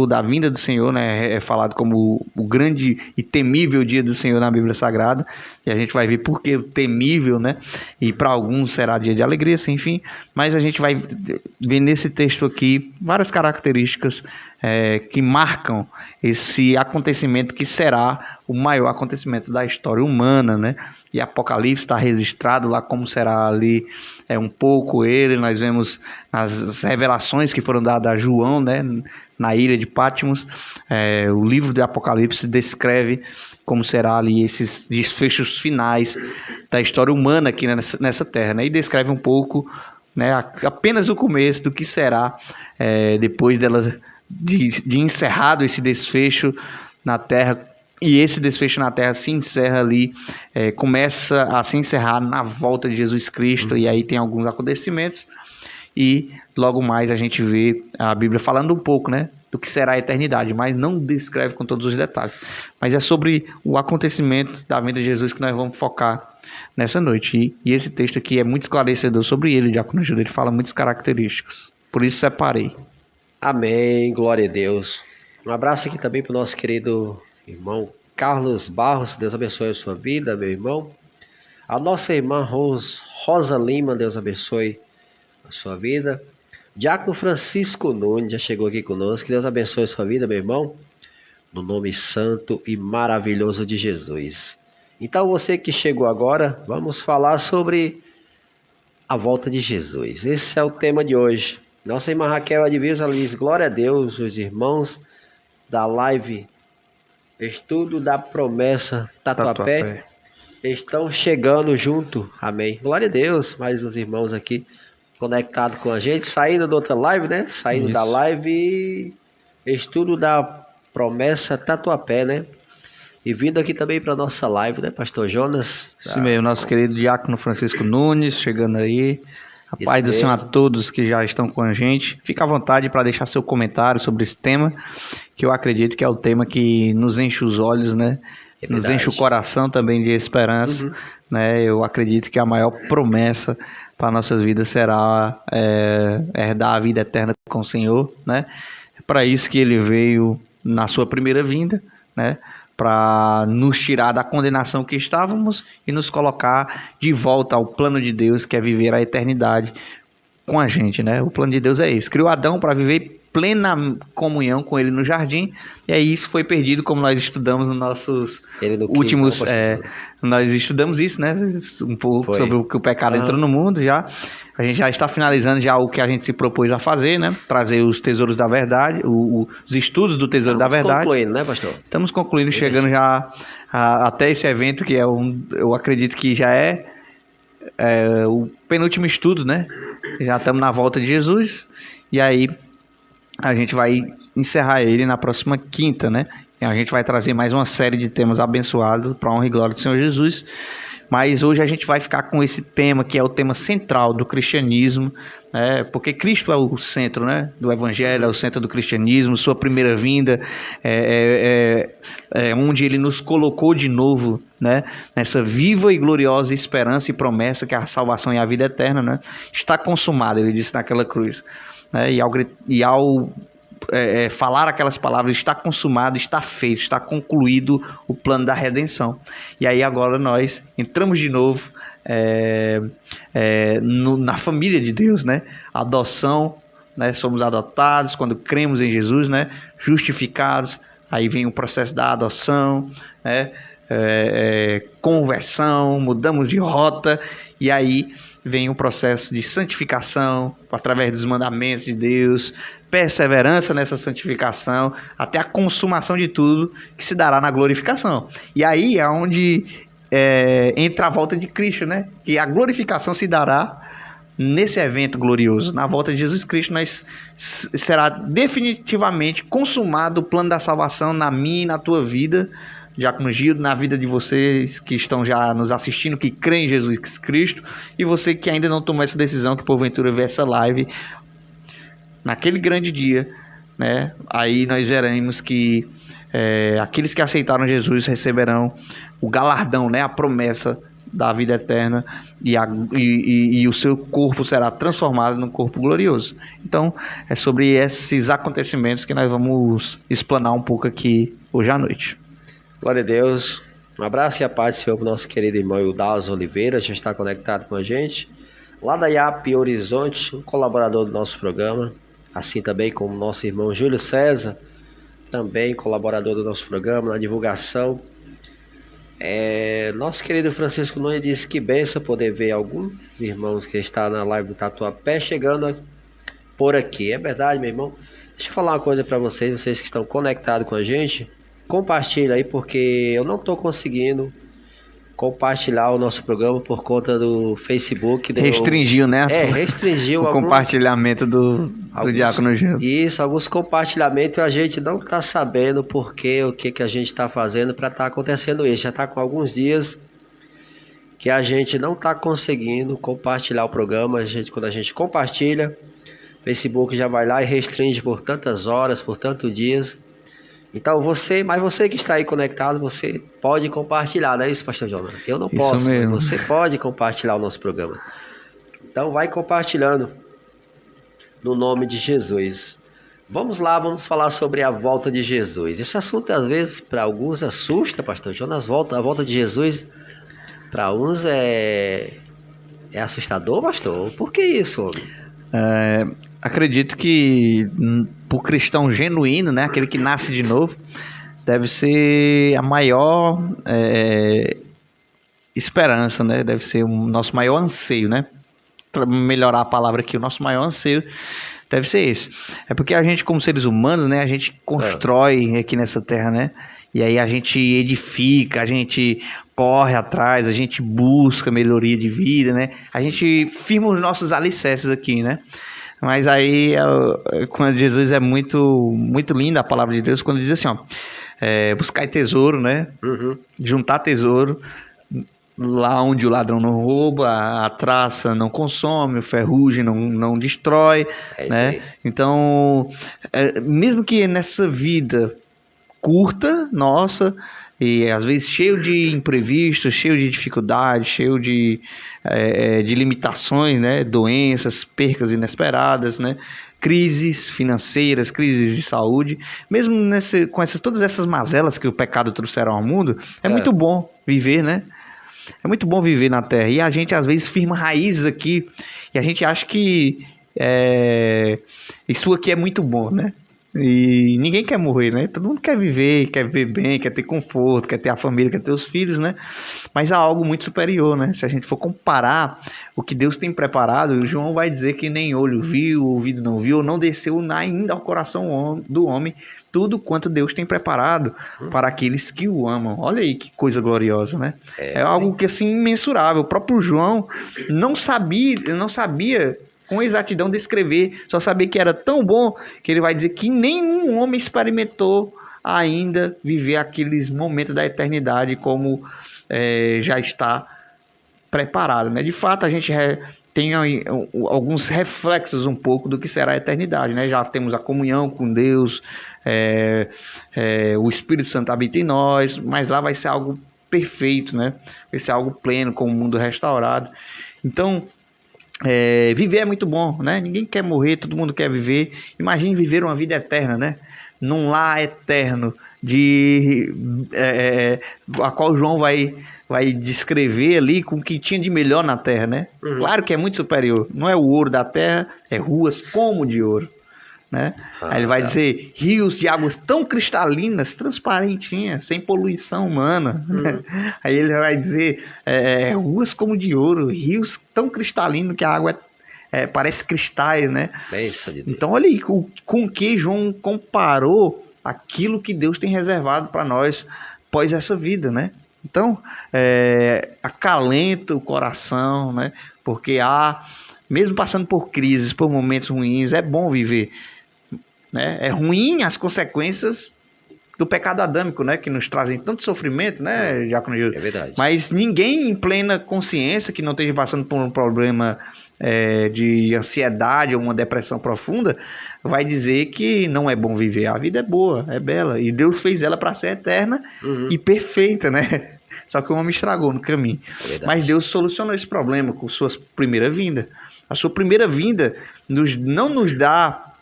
da vinda do Senhor, né? É falado como o grande e temível dia do Senhor na Bíblia Sagrada, e a gente vai ver por que temível, né? E para alguns será dia de alegria, assim, enfim, mas a gente vai ver nesse texto aqui várias características que marcam esse acontecimento que será o maior acontecimento da história humana, né? E Apocalipse está registrado lá como será ali um pouco ele. Nós vemos as revelações que foram dadas a João, né? Na ilha de Patmos. O livro de Apocalipse descreve como será ali esses desfechos finais da história humana aqui nessa terra, né? E descreve um pouco, né, apenas o começo do que será depois de encerrado esse desfecho na terra. E esse desfecho na terra se encerra ali, começa a se encerrar na volta de Jesus Cristo. E aí tem alguns acontecimentos, e logo mais a gente vê a Bíblia falando um pouco, né, do que será a eternidade, mas não descreve com todos os detalhes. Mas é sobre o acontecimento da vinda de Jesus que nós vamos focar nessa noite. E esse texto aqui é muito esclarecedor sobre ele, o Diácono Júlio. Ele fala muitas características, por isso separei. Amém, glória a Deus. Um abraço aqui também para o nosso querido irmão Carlos Barros. Deus abençoe a sua vida, meu irmão. A nossa irmã Rosa Lima, Deus abençoe a sua vida. Diácono Francisco Nunes já chegou aqui conosco. Que Deus abençoe a sua vida, meu irmão, no nome santo e maravilhoso de Jesus. Então, você que chegou agora, vamos falar sobre a volta de Jesus. Esse é o tema de hoje. Nossa irmã Raquel Advisa diz: glória a Deus, os irmãos da live Estudo da Promessa Tatuapé estão chegando junto. Amém. Glória a Deus. Mais uns irmãos aqui conectados com a gente, saindo da outra live, né? Saindo da live Estudo da Promessa Tatuapé, né? E vindo aqui também para nossa live, né, Pastor Jonas? Isso mesmo, nosso querido Diácono Francisco Nunes chegando aí. A paz do Senhor a todos que já estão com a gente. Fica à vontade para deixar seu comentário sobre esse tema, que eu acredito que é o tema que nos enche os olhos, né? Nos enche o coração também de esperança, né? Eu acredito que a maior promessa para nossas vidas será herdar a vida eterna com o Senhor, né? É para isso que ele veio na sua primeira vinda, né? Para nos tirar da condenação que estávamos e nos colocar de volta ao plano de Deus, que é viver a eternidade com a gente, né? O plano de Deus é esse. Criou Adão para viver plena comunhão com ele no jardim, e aí isso foi perdido, como nós estudamos nos nossos últimos... nós estudamos isso, né? Um pouco sobre o que o pecado entrou no mundo já. A gente já está finalizando já o que a gente se propôs a fazer, né? Trazer os tesouros da verdade, os estudos do tesouro da verdade. Estamos concluindo, né, pastor? Estamos concluindo, chegando já até esse evento, que eu acredito que já é o penúltimo estudo, né? Já estamos na volta de Jesus, e aí a gente vai encerrar ele na próxima quinta, né? E a gente vai trazer mais uma série de temas abençoados para a honra e glória do Senhor Jesus. Mas hoje a gente vai ficar com esse tema, que é o tema central do cristianismo, né? Porque Cristo é o centro, né, do Evangelho, é o centro do cristianismo. Sua primeira vinda é onde ele nos colocou de novo, né, nessa viva e gloriosa esperança e promessa que é a salvação e a vida eterna, né, está consumada, ele disse naquela cruz, né? E ao falar aquelas palavras, está consumado, está feito, está concluído o plano da redenção. E aí agora nós entramos de novo na família de Deus, né? Adoção, né? Somos adotados quando cremos em Jesus, né? Justificados, aí vem o processo da adoção, né? Conversão, mudamos de rota, e aí vem o processo de santificação através dos mandamentos de Deus, perseverança nessa santificação até a consumação de tudo, que se dará na glorificação. E aí é onde entra a volta de Cristo, né? E a glorificação se dará nesse evento glorioso. Na volta de Jesus Cristo será definitivamente consumado o plano da salvação na minha e na tua vida, Diácono Gildo, na vida de vocês que estão já nos assistindo, que creem em Jesus Cristo, e você que ainda não tomou essa decisão, que porventura vê essa live naquele grande dia, né? Aí nós veremos que aqueles que aceitaram Jesus receberão o galardão, né? A promessa da vida eterna e o seu corpo será transformado num corpo glorioso. Então, é sobre esses acontecimentos que nós vamos explanar um pouco aqui hoje à noite. Glória a Deus. Um abraço e a paz do Senhor para o nosso querido irmão Eudalso Oliveira, já está conectado com a gente. Lá da IAP Horizonte, um colaborador do nosso programa. Assim também como o nosso irmão Júlio César, também colaborador do nosso programa na divulgação. Nosso querido Francisco Nunes disse que benção poder ver alguns irmãos que estão na live do Tatuapé chegando por aqui. É verdade, meu irmão. Deixa eu falar uma coisa para vocês que estão conectados com a gente. Compartilha aí, porque eu não estou conseguindo compartilhar o nosso programa por conta do Facebook. Restringiu, né? Restringiu o compartilhamento do Diácono Gil. Isso, alguns compartilhamentos a gente não está sabendo o que a gente está fazendo para estar acontecendo isso. Já está com alguns dias que a gente não está conseguindo compartilhar o programa. Quando a gente compartilha, o Facebook já vai lá e restringe por tantas horas, por tantos dias. Então você que está aí conectado, você pode compartilhar, não é isso, pastor Jonas? Eu não posso, mas você pode compartilhar o nosso programa. Então vai compartilhando no nome de Jesus. Vamos lá, vamos falar sobre a volta de Jesus. Esse assunto às vezes para alguns assusta, pastor Jonas. A volta de Jesus para uns é assustador, pastor? Por que isso, homem? Acredito que para o cristão genuíno, né, aquele que nasce de novo, deve ser a maior esperança, né? Deve ser o nosso maior anseio, né? Para melhorar a palavra aqui, o nosso maior anseio deve ser esse. É porque a gente, como seres humanos, né, a gente constrói aqui nessa terra, né? E aí a gente edifica, a gente corre atrás, a gente busca melhoria de vida, né? A gente firma os nossos alicerces aqui, né? Mas aí, quando Jesus é muito, muito linda a palavra de Deus, quando diz assim, buscar tesouro, né? Uhum. Juntar tesouro, lá onde o ladrão não rouba, a traça não consome, o ferrugem não destrói, né? Então, mesmo que nessa vida curta, nossa, e às vezes cheio de imprevistos, cheio de dificuldades, cheio de limitações, né? Doenças, percas inesperadas, né? Crises financeiras, crises de saúde, mesmo com todas essas mazelas que o pecado trouxeram ao mundo, é muito bom viver, né? É muito bom viver na Terra. E a gente às vezes firma raízes aqui e a gente acha que isso aqui é muito bom, né? E ninguém quer morrer, né? Todo mundo quer viver bem, quer ter conforto, quer ter a família, quer ter os filhos, né? Mas há algo muito superior, né? Se a gente for comparar o que Deus tem preparado, o João vai dizer que nem olho viu, ouvido não viu, não desceu ainda ao coração do homem tudo quanto Deus tem preparado para aqueles que o amam. Olha aí que coisa gloriosa, né? É algo que assim imensurável. O próprio João não sabia com exatidão descrever, só sabia que era tão bom que ele vai dizer que nenhum homem experimentou ainda viver aqueles momentos da eternidade como já está preparado, né? De fato, a gente tem alguns reflexos um pouco do que será a eternidade, né? Já temos a comunhão com Deus, o Espírito Santo habita em nós, mas lá vai ser algo perfeito, né? Vai ser algo pleno, com o mundo restaurado. Então, viver é muito bom, né? Ninguém quer morrer, todo mundo quer viver. Imagine viver uma vida eterna, né? Num lar eterno a qual João vai descrever ali com o que tinha de melhor na terra, né? Uhum. Claro que é muito superior. Não é o ouro da terra, é ruas como de ouro, né? Aí ele vai dizer rios de águas tão cristalinas, transparentinhas, sem poluição humana. Né? Aí ele vai dizer ruas como de ouro, rios tão cristalinos que a água parece cristais, né? Então olha aí com que João comparou aquilo que Deus tem reservado para nós após essa vida, né? Então acalenta o coração, né? Porque mesmo passando por crises, por momentos ruins, é bom viver. Né? É ruim as consequências do pecado adâmico, né? Que nos trazem tanto sofrimento, né, Diácono Gil? É verdade. Mas ninguém em plena consciência que não esteja passando por um problema de ansiedade ou uma depressão profunda vai dizer que não é bom viver. A vida é boa, é bela. E Deus fez ela para ser eterna e perfeita, né? Só que o homem estragou no caminho. Verdade. Mas Deus solucionou esse problema com sua primeira vinda. A sua primeira vinda não nos dá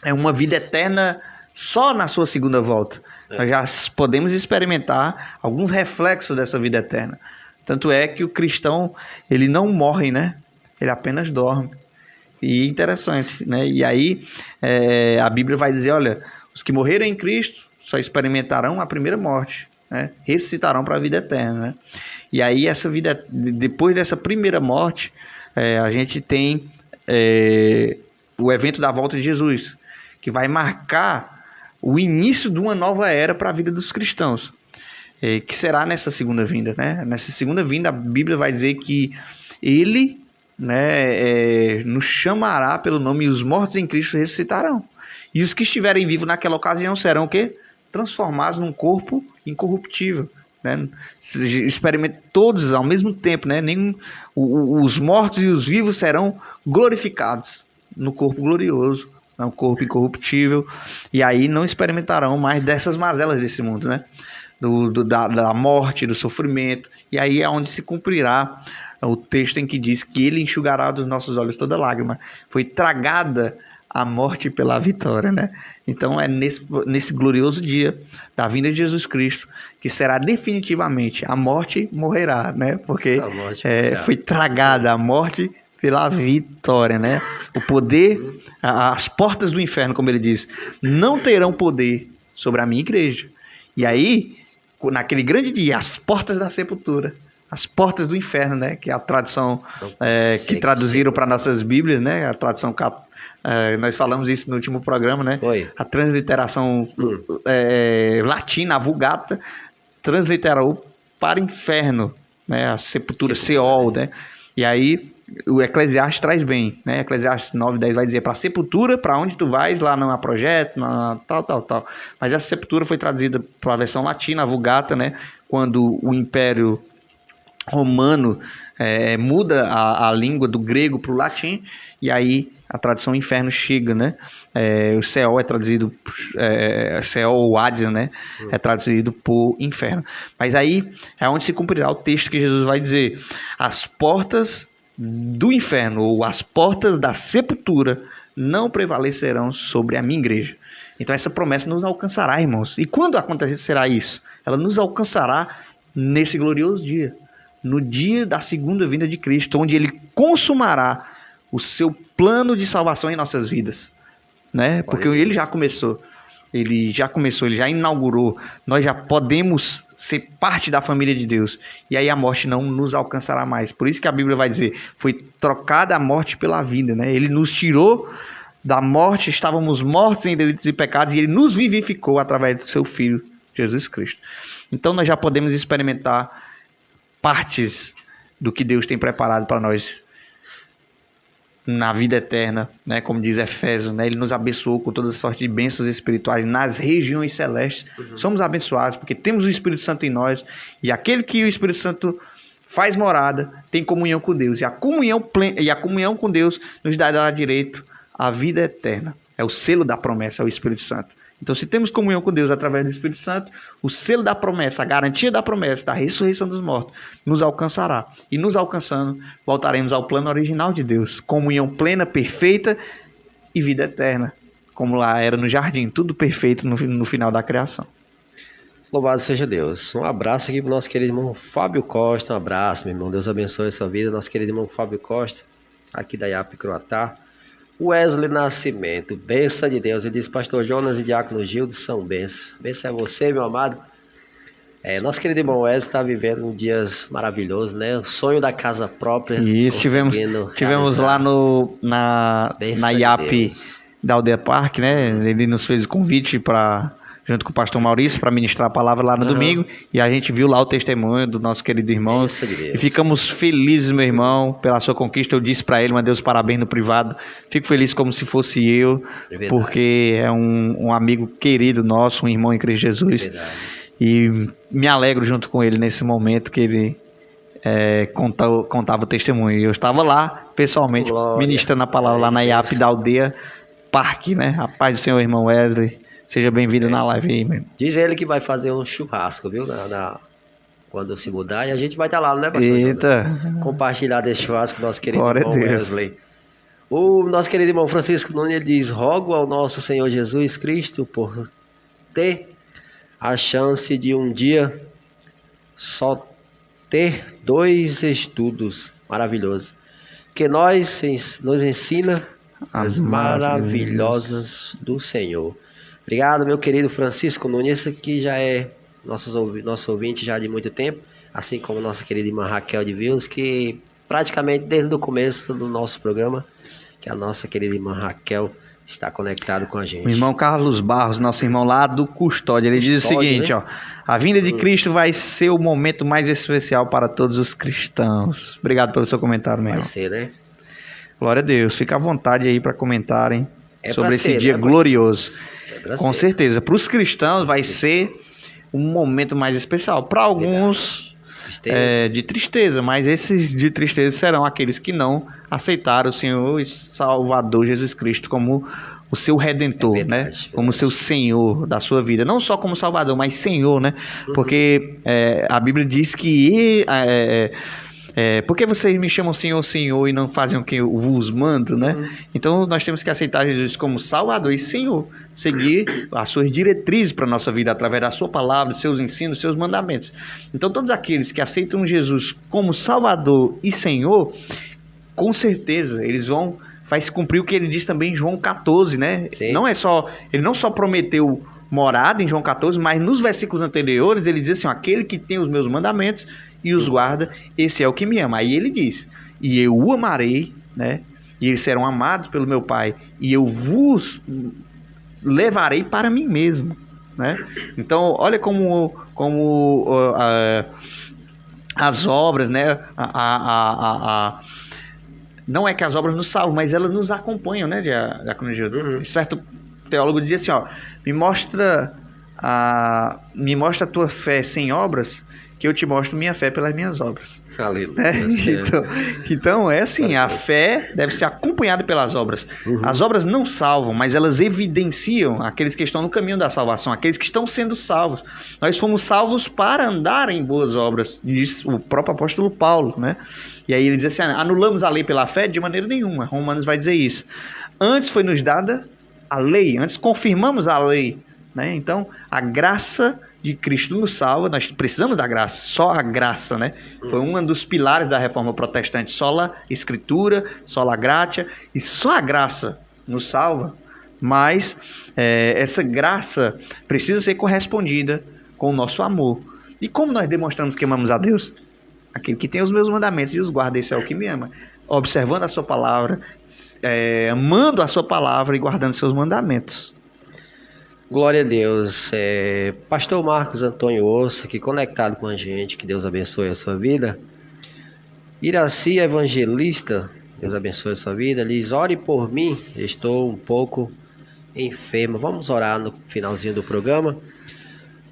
uma vida eterna só na sua segunda volta. Nós já podemos experimentar alguns reflexos dessa vida eterna. Tanto é que o cristão, ele não morre, né? Ele apenas dorme. E interessante, né? E aí a Bíblia vai dizer, olha, os que morreram em Cristo só experimentarão a primeira morte, né? Ressuscitarão para a vida eterna, né? E aí essa vida, depois dessa primeira morte, a gente tem o evento da volta de Jesus, que vai marcar o início de uma nova era para a vida dos cristãos, que será nessa segunda vinda, né? Nessa segunda vinda, a Bíblia vai dizer que ele, né, nos chamará pelo nome e os mortos em Cristo ressuscitarão. E os que estiverem vivos naquela ocasião serão o quê? Transformados num corpo incorruptível, né? Experimente todos ao mesmo tempo, né? Os mortos e os vivos serão glorificados no corpo glorioso, um corpo incorruptível, e aí não experimentarão mais dessas mazelas desse mundo, né? Da morte, do sofrimento, e aí é onde se cumprirá o texto em que diz que ele enxugará dos nossos olhos toda lágrima. Foi tragada a morte pela vitória, né? Então é nesse glorioso dia da vinda de Jesus Cristo que será definitivamente a morte morrerá, né? Porque foi tragada a morte pela vitória, né? O poder, as portas do inferno, como ele diz, não terão poder sobre a minha igreja. E aí, naquele grande dia, as portas da sepultura, as portas do inferno, né? Que é a tradução que traduziram para nossas Bíblias, né? A tradução nós falamos isso no último programa, né? A transliteração latina, a Vulgata, transliterou para inferno, né? A sepultura, Seol, né? E aí o Eclesiastes traz bem, né? Eclesiastes 9:10 vai dizer para a sepultura, para onde tu vais, lá não há projeto, tal. Mas essa sepultura foi traduzida para a versão latina, a Vulgata, né? Quando o Império Romano muda a língua do grego para o latim, e aí a tradução inferno chega, né? O Seol é traduzido, Seol ou Hades, né? É traduzido por inferno. Mas aí é onde se cumprirá o texto que Jesus vai dizer: as portas do inferno, ou as portas da sepultura, não prevalecerão sobre a minha igreja. Então essa promessa nos alcançará, irmãos. E quando acontecerá isso? Ela nos alcançará nesse glorioso dia, no dia da segunda vinda de Cristo, onde ele consumará o seu plano de salvação em nossas vidas, né? Porque ele já começou, ele já inaugurou, nós já podemos ser parte da família de Deus, e aí a morte não nos alcançará mais. Por isso que a Bíblia vai dizer, foi trocada a morte pela vida, né? Ele nos tirou da morte, estávamos mortos em delitos e pecados, e ele nos vivificou através do seu Filho, Jesus Cristo. Então nós já podemos experimentar partes do que Deus tem preparado para nós na vida eterna, né? Como diz Efésios, né? Ele nos abençoou com toda sorte de bênçãos espirituais nas regiões celestes. Somos abençoados porque temos o Espírito Santo em nós, e aquele que o Espírito Santo faz morada tem comunhão com Deus, e a comunhão com Deus nos dará direito à vida eterna. É o selo da promessa, é o Espírito Santo. Então, se temos comunhão com Deus através do Espírito Santo, o selo da promessa, a garantia da promessa, da ressurreição dos mortos, nos alcançará. E nos alcançando, voltaremos ao plano original de Deus. Comunhão plena, perfeita e vida eterna. Como lá era no jardim, tudo perfeito no final da criação. Louvado seja Deus. Um abraço aqui para o nosso querido irmão Fábio Costa. Um abraço, meu irmão. Deus abençoe a sua vida. Nosso querido irmão Fábio Costa, aqui da IAP Croatá. Wesley Nascimento, bênção de Deus. Ele diz: Pastor Jonas e Diácono Gildo são bênçãos. Bênção é você, meu amado. Nosso querido irmão Wesley está vivendo dias maravilhosos, né? O sonho da casa própria. Isso, tivemos lá na IAP da Aldeia Parque, né? Ele nos fez o convite junto com o pastor Maurício, para ministrar a palavra lá no domingo, e a gente viu lá o testemunho do nosso querido irmão, e ficamos felizes, meu irmão, pela sua conquista. Eu disse para ele, mandei os parabéns no privado, fico feliz como se fosse eu, porque é um amigo querido nosso, um irmão em Cristo Jesus, e me alegro junto com ele nesse momento que ele contava o testemunho. Eu estava lá, pessoalmente, ministrando a palavra lá na IAP da Aldeia Parque, né? A paz do Senhor, irmão Wesley. Seja bem-vindo na live aí, meu. Diz ele que vai fazer um churrasco, viu? quando se mudar, e a gente vai estar lá, né, pastor Jonas? Eita! Compartilhar desse churrasco com o nosso querido Glória a irmão Deus. Wesley. O nosso querido irmão Francisco Nunes, ele diz: rogo ao nosso Senhor Jesus Cristo por ter a chance de um dia só ter 2 estudos maravilhosos, que nos ensina as maravilhosas do Senhor. Obrigado, meu querido Francisco Nunes, esse aqui já é nosso ouvinte já de muito tempo, assim como nossa querida irmã Raquel de Vils, que praticamente desde o começo do nosso programa, que a nossa querida irmã Raquel está conectada com a gente. O irmão Carlos Barros, nosso irmão lá do Custódia, ele diz o seguinte, né? ó: a vinda de Cristo vai ser o momento mais especial para todos os cristãos. Obrigado pelo seu comentário, meu irmão. Vai ser, né? Glória a Deus. Fica à vontade aí para comentarem sobre esse ser, dia né, glorioso. Com certeza. Para os cristãos vai ser um momento mais especial. Para alguns de tristeza, mas esses de tristeza serão aqueles que não aceitaram o Senhor e Salvador Jesus Cristo como o seu Redentor, né? Como seu Senhor da sua vida. Não só como Salvador, mas Senhor, né? Porque a Bíblia diz que por que vocês me chamam Senhor, Senhor e não fazem o que eu vos mando, né? Então nós temos que aceitar Jesus como Salvador e Senhor, seguir as suas diretrizes para a nossa vida através da sua palavra, seus ensinos, seus mandamentos. Então todos aqueles que aceitam Jesus como Salvador e Senhor, com certeza eles vai se cumprir o que ele diz também em João 14, né? Ele não só prometeu morada em João 14, mas nos versículos anteriores ele diz assim: aquele que tem os meus mandamentos e os guarda, esse é o que me ama. Aí ele diz: e eu o amarei, né? E eles serão amados pelo meu Pai, e eu vos levarei para mim mesmo, né? Então olha como as obras, né? Não é que as obras nos salvam, mas elas nos acompanham, né, Diácono Gildo? Certo teólogo dizia assim, ó: me mostra a tua fé sem obras, que eu te mostro minha fé pelas minhas obras. Aleluia. Então é assim, a fé deve ser acompanhada pelas obras. As obras não salvam, mas elas evidenciam aqueles que estão no caminho da salvação, aqueles que estão sendo salvos. Nós fomos salvos para andar em boas obras, diz o próprio apóstolo Paulo, né? E aí ele diz assim: anulamos a lei pela fé? De maneira nenhuma. Romanos vai dizer isso. Antes foi nos dada a lei, antes confirmamos a lei, né? Então a graça de Cristo nos salva. Nós precisamos da graça, só a graça, né? Foi um dos pilares da reforma protestante: sola escritura, sola gratia, e só a graça nos salva. Mas essa graça precisa ser correspondida com o nosso amor. E como nós demonstramos que amamos a Deus? Aquele que tem os meus mandamentos e os guarda, esse é o que me ama. Observando a sua palavra, amando a sua palavra e guardando seus mandamentos. Glória a Deus. Pastor Marcos Antônio Ossa, aqui conectado com a gente, que Deus abençoe a sua vida. Iraci Evangelista, Deus abençoe a sua vida. Liz, ore por mim, estou um pouco enfermo. Vamos orar no finalzinho do programa.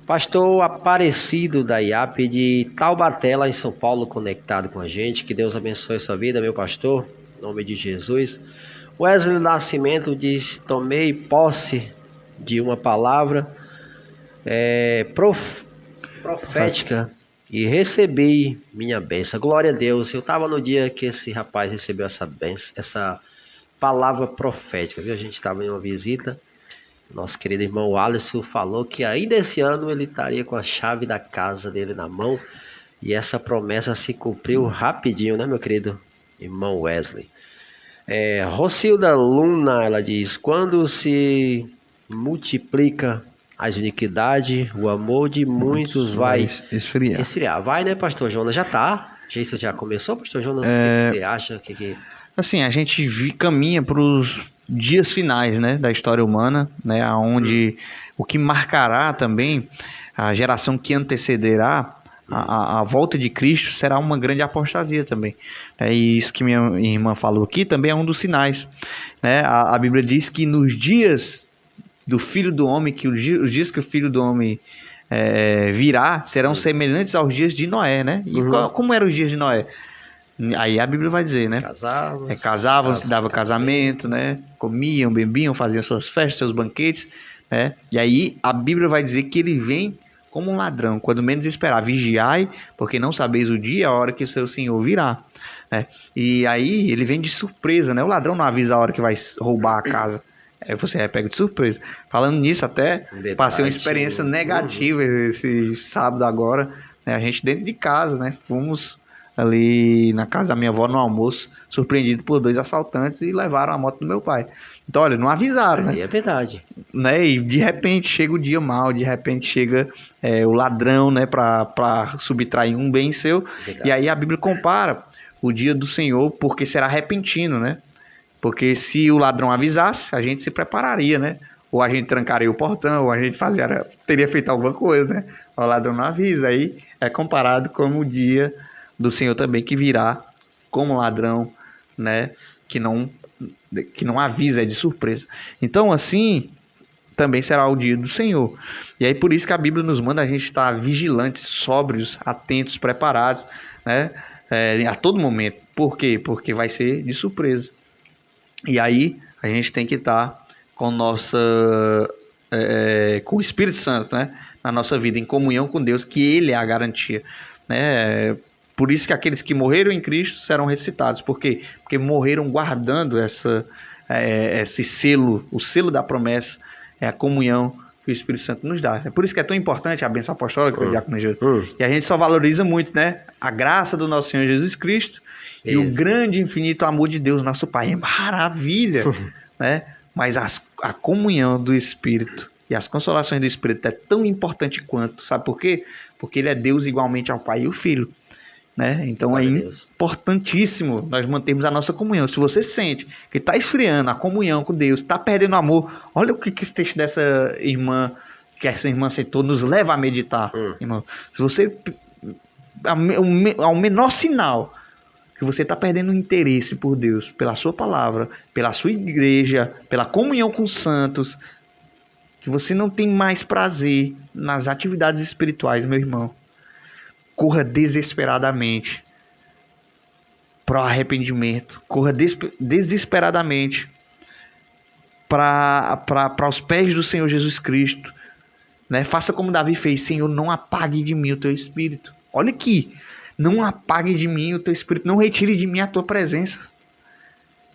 Pastor Aparecido da IAP de Taubaté, lá em São Paulo, conectado com a gente. Que Deus abençoe a sua vida, meu pastor, em nome de Jesus. Wesley Nascimento diz: tomei posse de uma palavra profética e recebi minha bênção. Glória a Deus. Eu estava no dia que esse rapaz recebeu essa bênção, essa palavra profética, viu? A gente estava em uma visita. Nosso querido irmão Alisson falou que ainda esse ano ele estaria com a chave da casa dele na mão, e essa promessa se cumpriu rapidinho, né, meu querido irmão Wesley? Rocilda Luna, ela diz: quando se multiplica as iniquidades, o amor de muitos vai esfriar. Vai, né, pastor Jonas? Já tá? Isso já começou, pastor Jonas? O que você acha? Assim, a gente caminha para os dias finais, né, da história humana, né, onde o que marcará também a geração que antecederá a volta de Cristo será uma grande apostasia também. E isso que minha irmã falou aqui também é um dos sinais, né? A Bíblia diz que nos dias do Filho do Homem, que os dias que o Filho do Homem virá serão semelhantes aos dias de Noé, né? E como eram os dias de Noé? Aí a Bíblia vai dizer, né? Casavam, se dava casamento, né? Comiam, bebiam, faziam suas festas, seus banquetes, né? E aí a Bíblia vai dizer que ele vem como um ladrão, quando menos esperar, vigiai, porque não sabeis o dia, a hora que o seu Senhor virá. E aí ele vem de surpresa, né? O ladrão não avisa a hora que vai roubar a casa. Você é pego de surpresa. Falando nisso, até passei uma experiência negativa esse sábado agora, né? A gente dentro de casa, né? Fomos ali na casa da minha avó no almoço, surpreendido por 2 assaltantes e levaram a moto do meu pai. Então, olha, não avisaram, né? É verdade. Né? E de repente chega o dia mau, de repente chega o ladrão, né? Para subtrair um bem seu. Verdade. E aí a Bíblia compara o dia do Senhor, porque será repentino, né? Porque se o ladrão avisasse, a gente se prepararia, né? Ou a gente trancaria o portão, ou a gente teria feito alguma coisa, né? O ladrão não avisa, aí é comparado como o dia do Senhor também, que virá como ladrão, né? Que não avisa, é de surpresa. Então, assim, também será o dia do Senhor. E aí, por isso que a Bíblia nos manda a gente estar vigilantes, sóbrios, atentos, preparados, né? A todo momento. Por quê? Porque vai ser de surpresa. E aí a gente tem que estar com com o Espírito Santo, né, na nossa vida, em comunhão com Deus, que Ele é a garantia, né? Por isso que aqueles que morreram em Cristo serão ressuscitados. Por quê? Porque morreram guardando esse selo, o selo da promessa, é a comunhão que o Espírito Santo nos dá. É por isso que é tão importante a bênção apostólica, o diácono Júlio. E a gente só valoriza muito, né, a graça do nosso Senhor Jesus Cristo e o grande, infinito amor de Deus, nosso Pai. É maravilha, né? Mas a comunhão do Espírito e as consolações do Espírito é tão importante quanto. Sabe por quê? Porque Ele é Deus igualmente ao Pai e ao Filho, né? Então glória é importantíssimo nós mantermos a nossa comunhão. Se você sente que está esfriando a comunhão com Deus, está perdendo amor, olha o que esse texto dessa irmã, que essa irmã aceitou, nos leva a meditar, irmão. Se você, ao menor sinal que você está perdendo interesse por Deus, pela sua palavra, pela sua igreja, pela comunhão com os santos, que você não tem mais prazer nas atividades espirituais, meu irmão, corra desesperadamente para o arrependimento, corra desesperadamente para os pés do Senhor Jesus Cristo, né? Faça como Davi fez: Senhor, não apague de mim o teu espírito. Olha aqui, não apague de mim o teu espírito, não retire de mim a tua presença.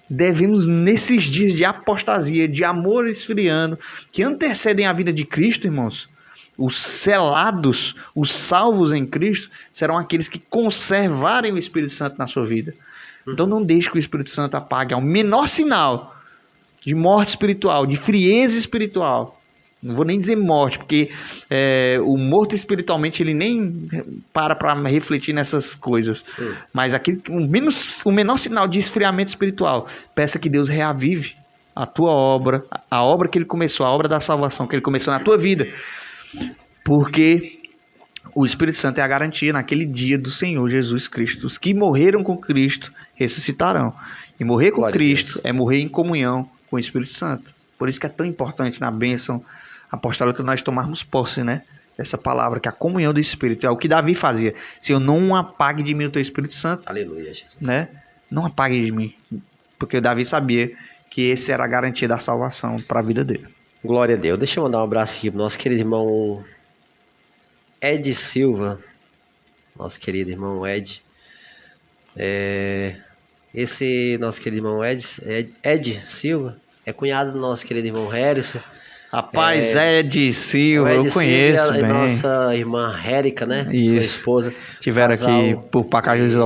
Devemos, nesses dias de apostasia, de amor esfriando, que antecedem a vida de Cristo, irmãos, os selados, os salvos em Cristo, serão aqueles que conservarem o Espírito Santo na sua vida. Então não deixe que o Espírito Santo apague ao menor sinal de morte espiritual, de frieza espiritual. Não vou nem dizer morte, porque o morto espiritualmente ele nem para refletir nessas coisas. Mas o menor sinal de esfriamento espiritual, peça que Deus reavive a tua obra, a obra que Ele começou, a obra da salvação que Ele começou na tua vida. Porque o Espírito Santo é a garantia naquele dia do Senhor Jesus Cristo. Os que morreram com Cristo ressuscitarão. E morrer com Cristo é morrer em comunhão com o Espírito Santo. Por isso que é tão importante na bênção apostólica nós tomarmos posse, né? Dessa palavra, que é a comunhão do Espírito. É o que Davi fazia: Senhor, não apague de mim o teu Espírito Santo. Aleluia, Jesus. Né? Não apague de mim. Porque o Davi sabia que esse era a garantia da salvação para a vida dele. Glória a Deus. Deixa eu mandar um abraço aqui pro nosso querido irmão Ed Silva. Nosso querido irmão Ed. Esse nosso querido irmão Ed Silva é cunhado do nosso querido irmão Harrison. Rapaz, Ed Silva, eu conheço bem. Nossa irmã Érica, né? Isso. Sua esposa. Tiveram aqui por Pacajus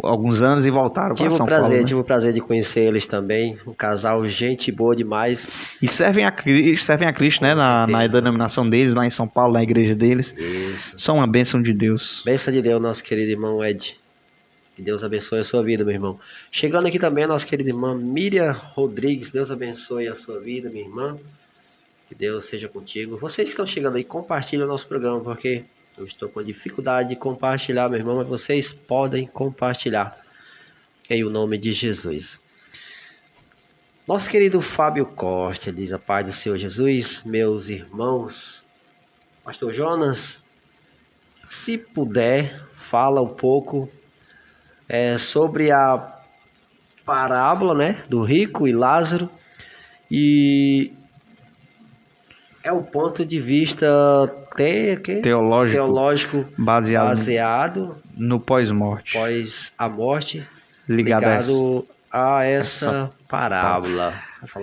alguns anos e voltaram para São Paulo. Né? Tive o prazer de conhecer eles também. Um casal, gente boa demais. E servem a Cristo, né? Na denominação deles, lá em São Paulo, na igreja deles. Isso. São uma bênção de Deus. Bênção de Deus, nosso querido irmão Ed. Que Deus abençoe a sua vida, meu irmão. Chegando aqui também a nossa querida irmã Miriam Rodrigues. Deus abençoe a sua vida, minha irmã. Que Deus seja contigo. Vocês que estão chegando aí, compartilhem o nosso programa, porque eu estou com dificuldade de compartilhar, meu irmão, mas vocês podem compartilhar em o nome de Jesus. Nosso querido Fábio Costa diz: a paz do Senhor Jesus, meus irmãos. Pastor Jonas, se puder, fala um pouco sobre a parábola, né, do rico e Lázaro, e É o ponto de vista teológico baseado no pós-morte, após a morte, ligado a essa parábola.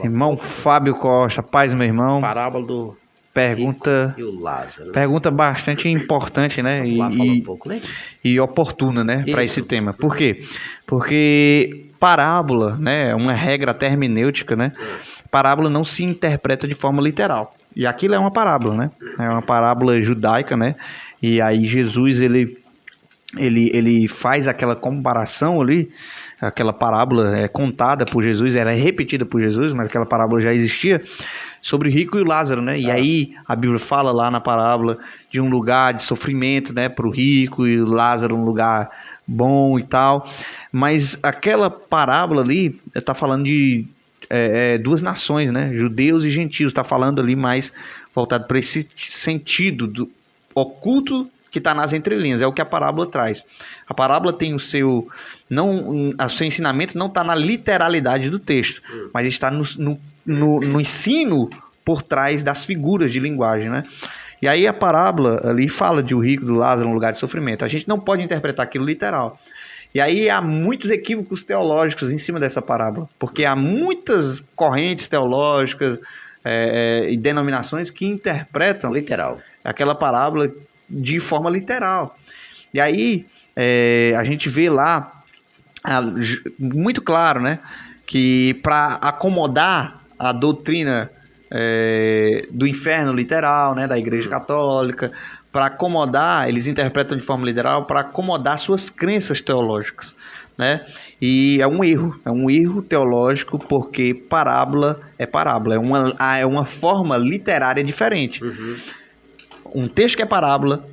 Irmão Fábio Costa, paz, meu irmão. Parábola do pergunta rico e o Lázaro. Pergunta bastante importante, né? Vamos lá falar um pouco, né? E oportuna, né, para esse tema. Por quê? Porque parábola, né, é uma regra até hermenêutica, né? Parábola não se interpreta de forma literal. E aquilo é uma parábola, né? É uma parábola judaica, né? E aí Jesus, ele faz aquela comparação ali, aquela parábola é contada por Jesus, ela é repetida por Jesus, mas aquela parábola já existia, sobre o rico e o Lázaro, né? E aí a Bíblia fala lá na parábola de um lugar de sofrimento, né, para o rico, e o Lázaro um lugar bom e tal. Mas aquela parábola ali está falando de duas nações, né? Judeus e gentios. Está falando ali mais voltado para esse sentido do oculto que está nas entrelinhas. É o que a parábola traz. A parábola tem o seu ensinamento não está na literalidade do texto, mas está no ensino por trás das figuras de linguagem, né? E aí a parábola ali fala de o rico do Lázaro um lugar de sofrimento. A gente não pode interpretar aquilo literal. E aí há muitos equívocos teológicos em cima dessa parábola, porque há muitas correntes teológicas e denominações que interpretam literal aquela parábola de forma literal. E aí a gente vê lá muito claro, né, que para acomodar a doutrina do inferno literal, né, da Igreja Católica, para acomodar, eles interpretam de forma literal para acomodar suas crenças teológicas, né? E é um erro teológico, porque parábola é parábola, é uma forma literária diferente. Um texto que é parábola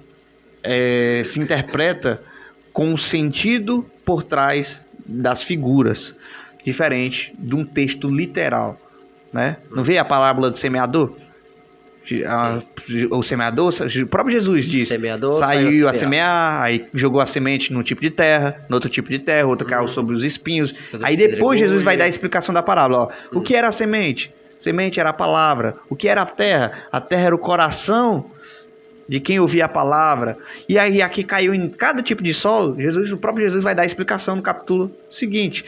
se interpreta com o sentido por trás das figuras, diferente de um texto literal, né? Não vê a parábola do semeador? O semeador, o próprio Jesus diz, saiu a semear, aí jogou a semente num tipo de terra, no outro tipo de terra, outro caiu sobre os espinhos. Aí depois Jesus vai dar a explicação da parábola. Ó. O que era a semente? Semente era a palavra. O que era a terra? A terra era o coração de quem ouvia a palavra. E aí aqui caiu em cada tipo de solo, o próprio Jesus vai dar a explicação no capítulo seguinte.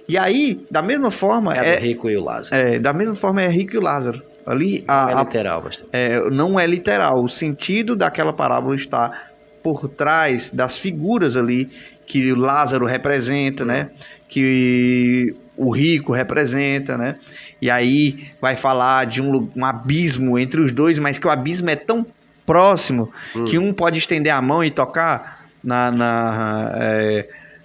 E aí, da mesma forma... É rico e o Lázaro. Da mesma forma é rico e o Lázaro. Ali, não é literal, pastor. Não é literal. O sentido daquela parábola está por trás das figuras ali que o Lázaro representa, né? Que o rico representa, né? E aí vai falar de um abismo entre os dois, mas que o abismo é tão próximo que um pode estender a mão e tocar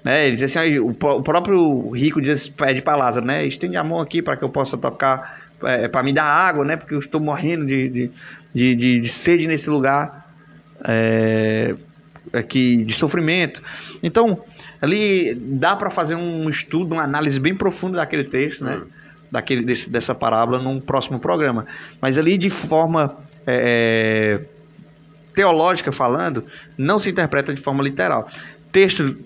né? Ele diz assim, o próprio rico pede para Lázaro, né? Estende a mão aqui para que eu possa tocar, para me dar água, né? Porque eu estou morrendo de sede nesse lugar aqui de sofrimento. Então, ali dá para fazer um estudo, uma análise bem profunda daquele texto, né? Dessa parábola num próximo programa. Mas ali de forma teológica falando, não se interpreta de forma literal. Texto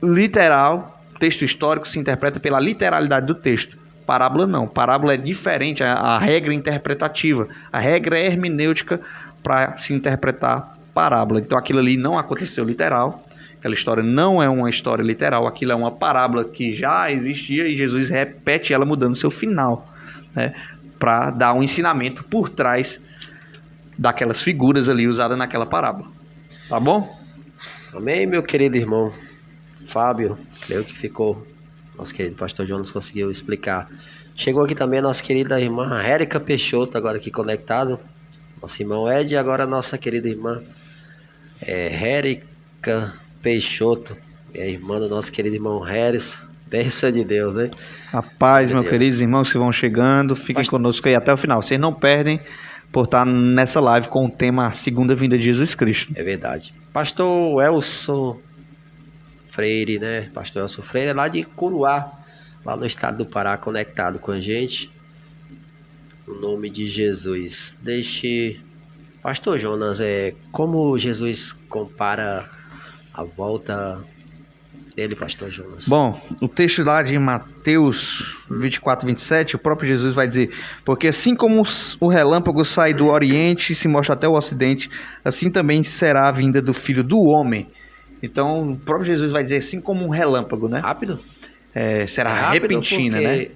literal, texto histórico se interpreta pela literalidade do texto. Parábola não. Parábola é diferente, a regra interpretativa. A regra é hermenêutica para se interpretar parábola. Então aquilo ali não aconteceu literal. Aquela história não é uma história literal. Aquilo é uma parábola que já existia e Jesus repete ela mudando seu final, né, para dar um ensinamento por trás daquelas figuras ali usadas naquela parábola. Tá bom? Amém, meu querido irmão Fábio. Creio que ficou. Nosso querido pastor Jonas conseguiu explicar. Chegou aqui também a nossa querida irmã Érica Peixoto, agora aqui conectado. Nosso irmão Ed e agora a nossa querida irmã Érica Peixoto, a irmã do nosso querido irmão Harris. Bênção de Deus, né? A paz, meus queridos irmãos que vão chegando, fiquem conosco aí até o final. Vocês não perdem por estar nessa live com o tema Segunda Vinda de Jesus Cristo. É verdade. Pastor Elson Freire, né? Pastor Elson Freire é lá de Curuá, lá no estado do Pará, conectado com a gente. No nome de Jesus. Pastor Jonas, como Jesus compara a volta Dele, pastor Jonas. Bom, o texto lá de Mateus 24, 27, o próprio Jesus vai dizer: porque assim como o relâmpago sai do oriente e se mostra até o ocidente, assim também será a vinda do Filho do Homem. Então, o próprio Jesus vai dizer assim como um relâmpago, né? Rápido? Será Rápido, repentina, porque né?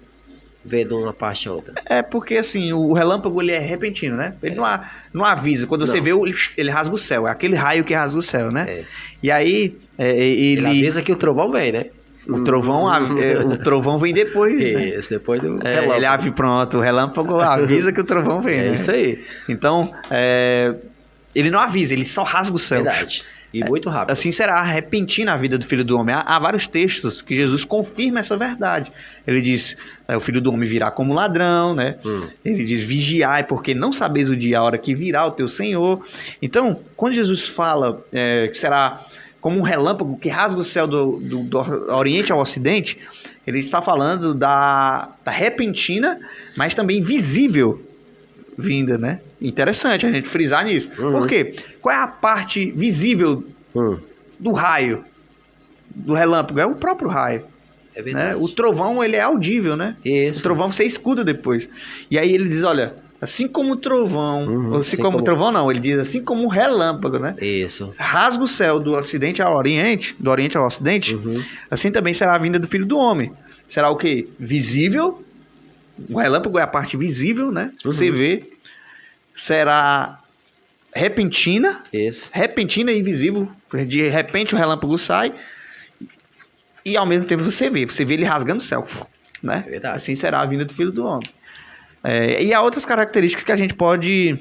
vê de uma parte a outra. É porque assim, o relâmpago ele é repentino, né? Ele não avisa. Quando você vê, ele rasga o céu. É aquele raio que rasga o céu, né? É. E aí, Ele avisa que o trovão vem, né? o trovão vem depois, né? Isso, depois do relâmpago. Ele pronto, o relâmpago avisa que o trovão vem, né? É isso aí. Então, ele não avisa, ele só rasga o céu. Verdade. E muito rápido. Assim será repentina a vida do Filho do Homem. Há vários textos que Jesus confirma essa verdade. Ele diz, o Filho do Homem virá como ladrão, né? Ele diz, vigiai, porque não sabeis o dia e a hora que virá o teu Senhor. Então, quando Jesus fala que será como um relâmpago que rasga o céu do Oriente ao Ocidente, ele está falando da repentina, mas também visível vinda, né? Interessante a gente frisar nisso. Por quê? Qual é a parte visível do raio, do relâmpago? É o próprio raio. É verdade. Né? O trovão, ele é audível, né? Isso. O trovão você escuta depois. E aí ele diz, olha, assim como o trovão, assim como o trovão não, ele diz assim como o relâmpago, né? Isso. Rasga o céu do ocidente ao oriente, do oriente ao ocidente, assim também será a vinda do Filho do Homem. Será o quê? Visível. O relâmpago é a parte visível, né? Você vê. Será repentina. Isso. Repentina e invisível. De repente o relâmpago sai. E ao mesmo tempo você vê ele rasgando o céu. Né? É verdade. Assim será a vinda do Filho do Homem. E há outras características que a gente pode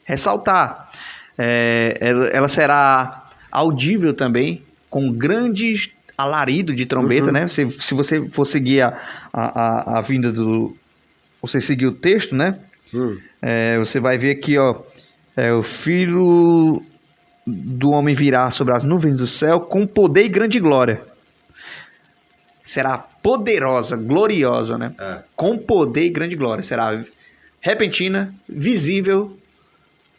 ressaltar. Ela será audível também, com grande alarido de trombeta, né? Se você for seguir a vinda do... Você seguir o texto, né? Você vai ver aqui, ó, o Filho do Homem virá sobre as nuvens do céu com poder e grande glória. Será poderosa, gloriosa, né? Com poder e grande glória. Será repentina, visível,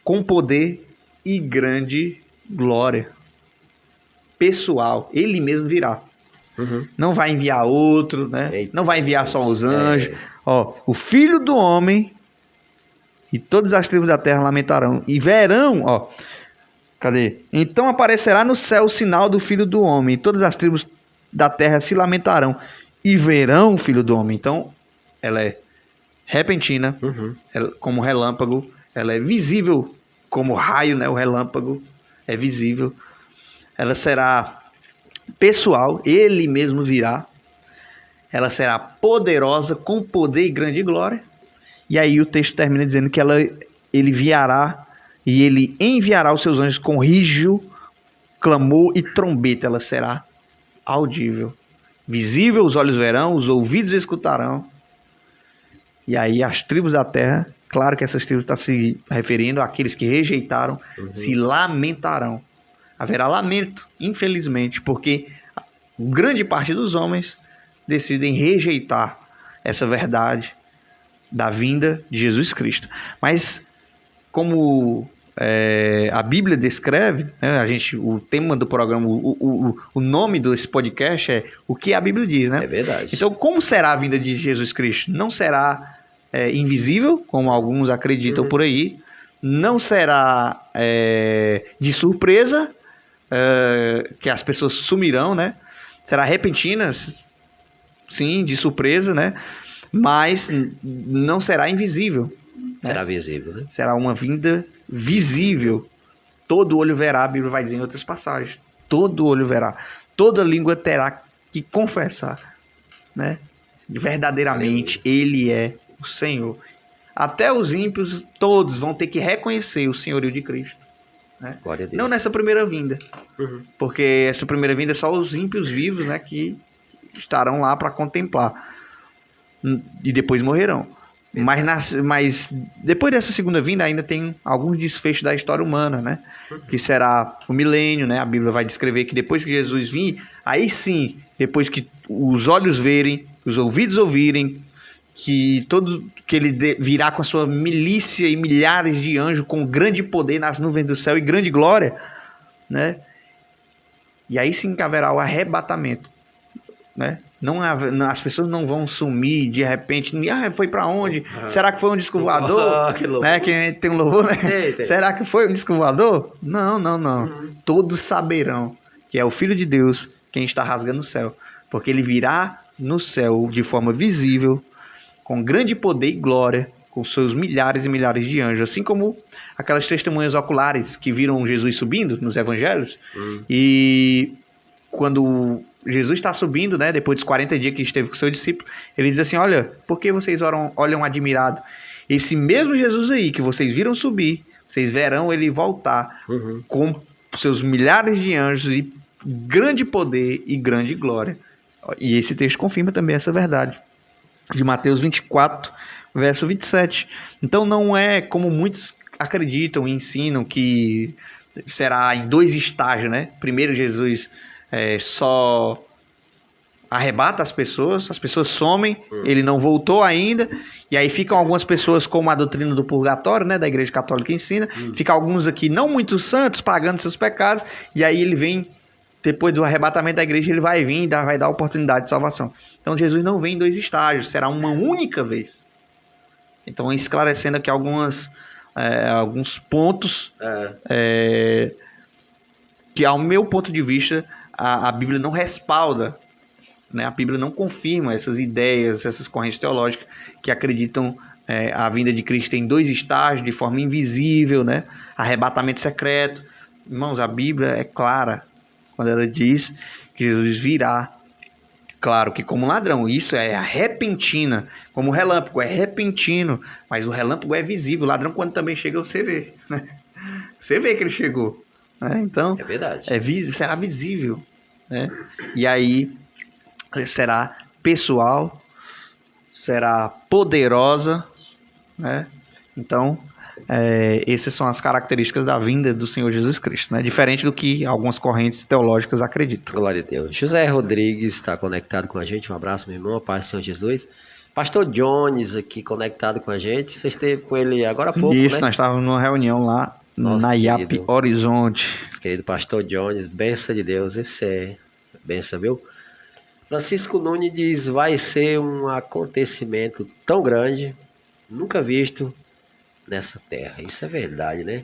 com poder e grande glória. Pessoal, ele mesmo virá. Não vai enviar outro, né? Eita, não vai enviar só os anjos. Ó, o Filho do Homem e todas as tribos da terra lamentarão e verão, ó. Cadê? Então aparecerá no céu o sinal do Filho do Homem e todas as tribos da terra se lamentarão e verão o Filho do Homem. Então, ela é repentina, como relâmpago, ela é visível como raio, né? O relâmpago é visível. Ela será pessoal, ele mesmo virá. Ela será poderosa, com poder e grande glória. E aí o texto termina dizendo que ele virá e ele enviará os seus anjos com rígio, clamor e trombeta. Ela será audível, visível, os olhos verão, os ouvidos escutarão. E aí as tribos da terra, claro que essas tribos estão se referindo àqueles que rejeitaram, se lamentarão. Haverá lamento, infelizmente, porque grande parte dos homens decidem rejeitar essa verdade da vinda de Jesus Cristo. Mas, como a Bíblia descreve, né, o tema do programa, o nome desse podcast é o que a Bíblia diz, né? É verdade. Então, como será a vinda de Jesus Cristo? Não será invisível, como alguns acreditam por aí. Não será de surpresa, que as pessoas sumirão, né? Será repentina, sim, de surpresa, né? Mas não será invisível. Será visível, né? Será uma vinda visível. Todo olho verá, a Bíblia vai dizer em outras passagens. Todo olho verá. Toda língua terá que confessar, né? Verdadeiramente, Ele é o Senhor. Até os ímpios, todos vão ter que reconhecer o senhorio de Cristo. Né? Glória a Deus. Não nessa primeira vinda. Porque essa primeira vinda é só os ímpios vivos, né, que estarão lá para contemplar. E depois morrerão. Mas depois dessa segunda vinda ainda tem alguns desfechos da história humana, né? Que será o milênio, né? A Bíblia vai descrever que depois que Jesus vir, aí sim, depois que os olhos verem, os ouvidos ouvirem, que ele virá com a sua milícia e milhares de anjos com grande poder nas nuvens do céu e grande glória, né? E aí sim que haverá o arrebatamento, né? As pessoas não vão sumir de repente. Foi para onde? Será que foi um disco voador? Que louvor. Né? Que tem um louvor, né? Tem. Será que foi um disco voador? Não. Todos saberão que é o Filho de Deus quem está rasgando o céu. Porque ele virá no céu de forma visível, com grande poder e glória, com seus milhares e milhares de anjos. Assim como aquelas testemunhas oculares que viram Jesus subindo nos evangelhos. E quando Jesus está subindo, né, depois dos 40 dias que esteve com seu discípulo, ele diz assim: olha, por que vocês olham admirado? Esse mesmo Jesus aí que vocês viram subir, vocês verão ele voltar com seus milhares de anjos e grande poder e grande glória. E esse texto confirma também essa verdade. De Mateus 24, verso 27. Então não é como muitos acreditam e ensinam que será em 2 estágios, né? Primeiro Jesus só arrebata as pessoas somem, ele não voltou ainda, e aí ficam algumas pessoas como a doutrina do purgatório, né, da Igreja Católica ensina, ficam alguns aqui não muito santos, pagando seus pecados, e aí ele vem, depois do arrebatamento da igreja, ele vai vir e vai dar oportunidade de salvação. Então Jesus não vem em 2 estágios, será uma única vez. Então esclarecendo aqui alguns pontos que, ao meu ponto de vista, a Bíblia não respalda, né? A Bíblia não confirma essas ideias, essas correntes teológicas que acreditam a vinda de Cristo em 2 estágios, de forma invisível, né? Arrebatamento secreto. Irmãos, a Bíblia é clara quando ela diz que Jesus virá, claro que como ladrão. Isso é repentina, como o relâmpago é repentino, mas o relâmpago é visível. O ladrão, quando também chega, você vê, né? Você vê que ele chegou, né? Então, é verdade. Será visível, né? E aí será pessoal, será poderosa, né? Então, essas são as características da vinda do Senhor Jesus Cristo, né? Diferente do que algumas correntes teológicas acreditam. Glória a Deus. José Rodrigues está conectado com a gente. Um abraço, meu irmão. A paz do Senhor Jesus. Pastor Jones aqui conectado com a gente. Você esteve com ele agora há pouco, Isso, né? Nós estávamos numa reunião lá na IAP Horizonte. Nosso querido Pastor Jones, benção de Deus. Esse é benção, viu? Francisco Nunes diz: vai ser um acontecimento tão grande, nunca visto nessa terra. Isso é verdade, né?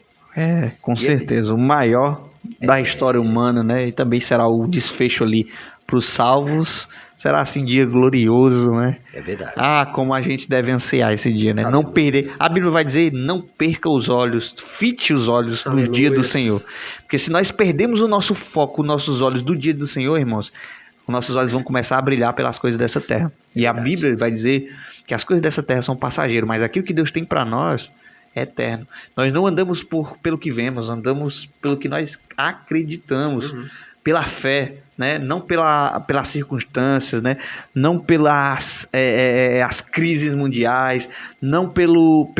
Com certeza. O maior da história humana, né? E também será o desfecho ali para os salvos. Será assim, dia glorioso, né? É verdade. Como a gente deve ansiar esse dia, né? Não perder. A Bíblia vai dizer: não perca os olhos, fite os olhos no dia do Senhor. Porque se nós perdemos o nosso foco, os nossos olhos do dia do Senhor, irmãos, os nossos olhos vão começar a brilhar pelas coisas dessa terra. E a Bíblia vai dizer que as coisas dessa terra são passageiras, mas aquilo que Deus tem para nós é eterno. Nós não andamos pelo que vemos, andamos pelo que nós acreditamos, pela fé, né? Não pelas circunstâncias, né? Não pelas as crises mundiais, não pelo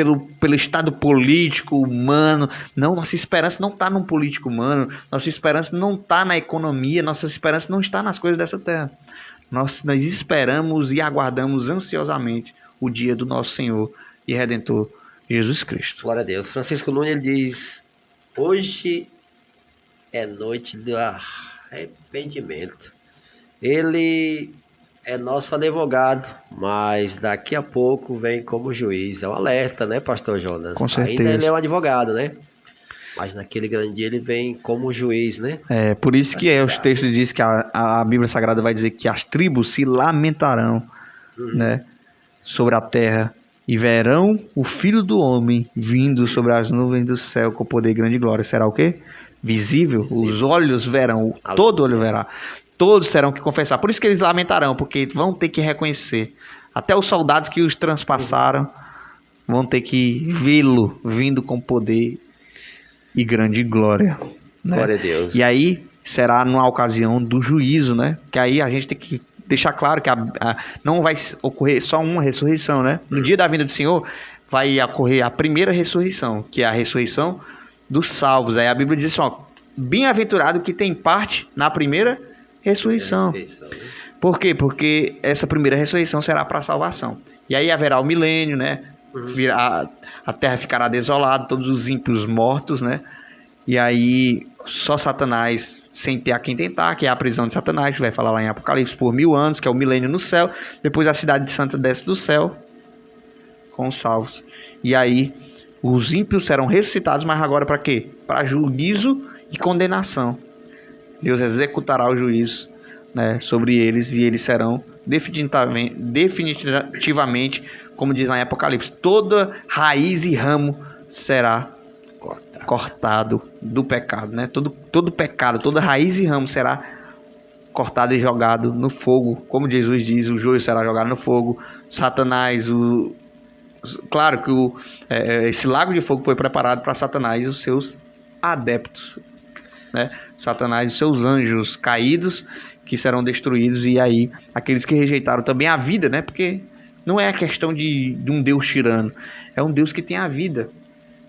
estado político humano. Não, nossa esperança não está num político humano, nossa esperança não está na economia, nossa esperança não está nas coisas dessa terra. Nós esperamos e aguardamos ansiosamente o dia do nosso Senhor e Redentor Jesus Cristo. Glória a Deus. Francisco Nunes, ele diz: hoje é noite do arrependimento. Ele é nosso advogado, mas daqui a pouco vem como juiz. É um alerta, né, pastor Jonas? Com certeza. Ainda ele é um advogado, né? Mas naquele grande dia ele vem como juiz, né? Por isso que os textos dizem que a Bíblia Sagrada vai dizer que as tribos se lamentarão, né, sobre a terra, e verão o Filho do Homem vindo sobre as nuvens do céu com poder e grande glória. Será o quê? Visível. Os olhos verão, todo olho verá. Todos terão que confessar. Por isso que eles lamentarão, porque vão ter que reconhecer. Até os soldados que os transpassaram vão ter que vê-lo vindo com poder e grande glória, né? Glória a Deus. E aí será numa ocasião do juízo, né? Que aí a gente tem que deixar claro que não vai ocorrer só uma ressurreição, né? No dia da vinda do Senhor vai ocorrer a primeira ressurreição, que é a ressurreição dos salvos. Aí a Bíblia diz assim, bem-aventurado que tem parte na primeira ressurreição. Por quê? Porque essa primeira ressurreição será para a salvação. E aí haverá o milênio, né? A terra ficará desolada, todos os ímpios mortos, né? E aí só Satanás sem ter a quem tentar, que é a prisão de Satanás, que vai falar lá em Apocalipse, por 1000 anos, que é o milênio no céu. Depois a cidade de Santa desce do céu com os salvos. E aí os ímpios serão ressuscitados, mas agora para quê? Para juízo e condenação. Deus executará o juízo, né, sobre eles, e eles serão definitivamente, como diz lá em Apocalipse, toda raiz e ramo será cortado do pecado, né? Todo pecado, toda raiz e ramo será cortado e jogado no fogo, como Jesus diz, o joio será jogado no fogo. Satanás, claro que esse lago de fogo foi preparado para Satanás e os seus adeptos, né? Satanás e seus anjos caídos, que serão destruídos, e aí aqueles que rejeitaram também a vida, né? Porque não é a questão de um Deus tirano, é um Deus que tem a vida,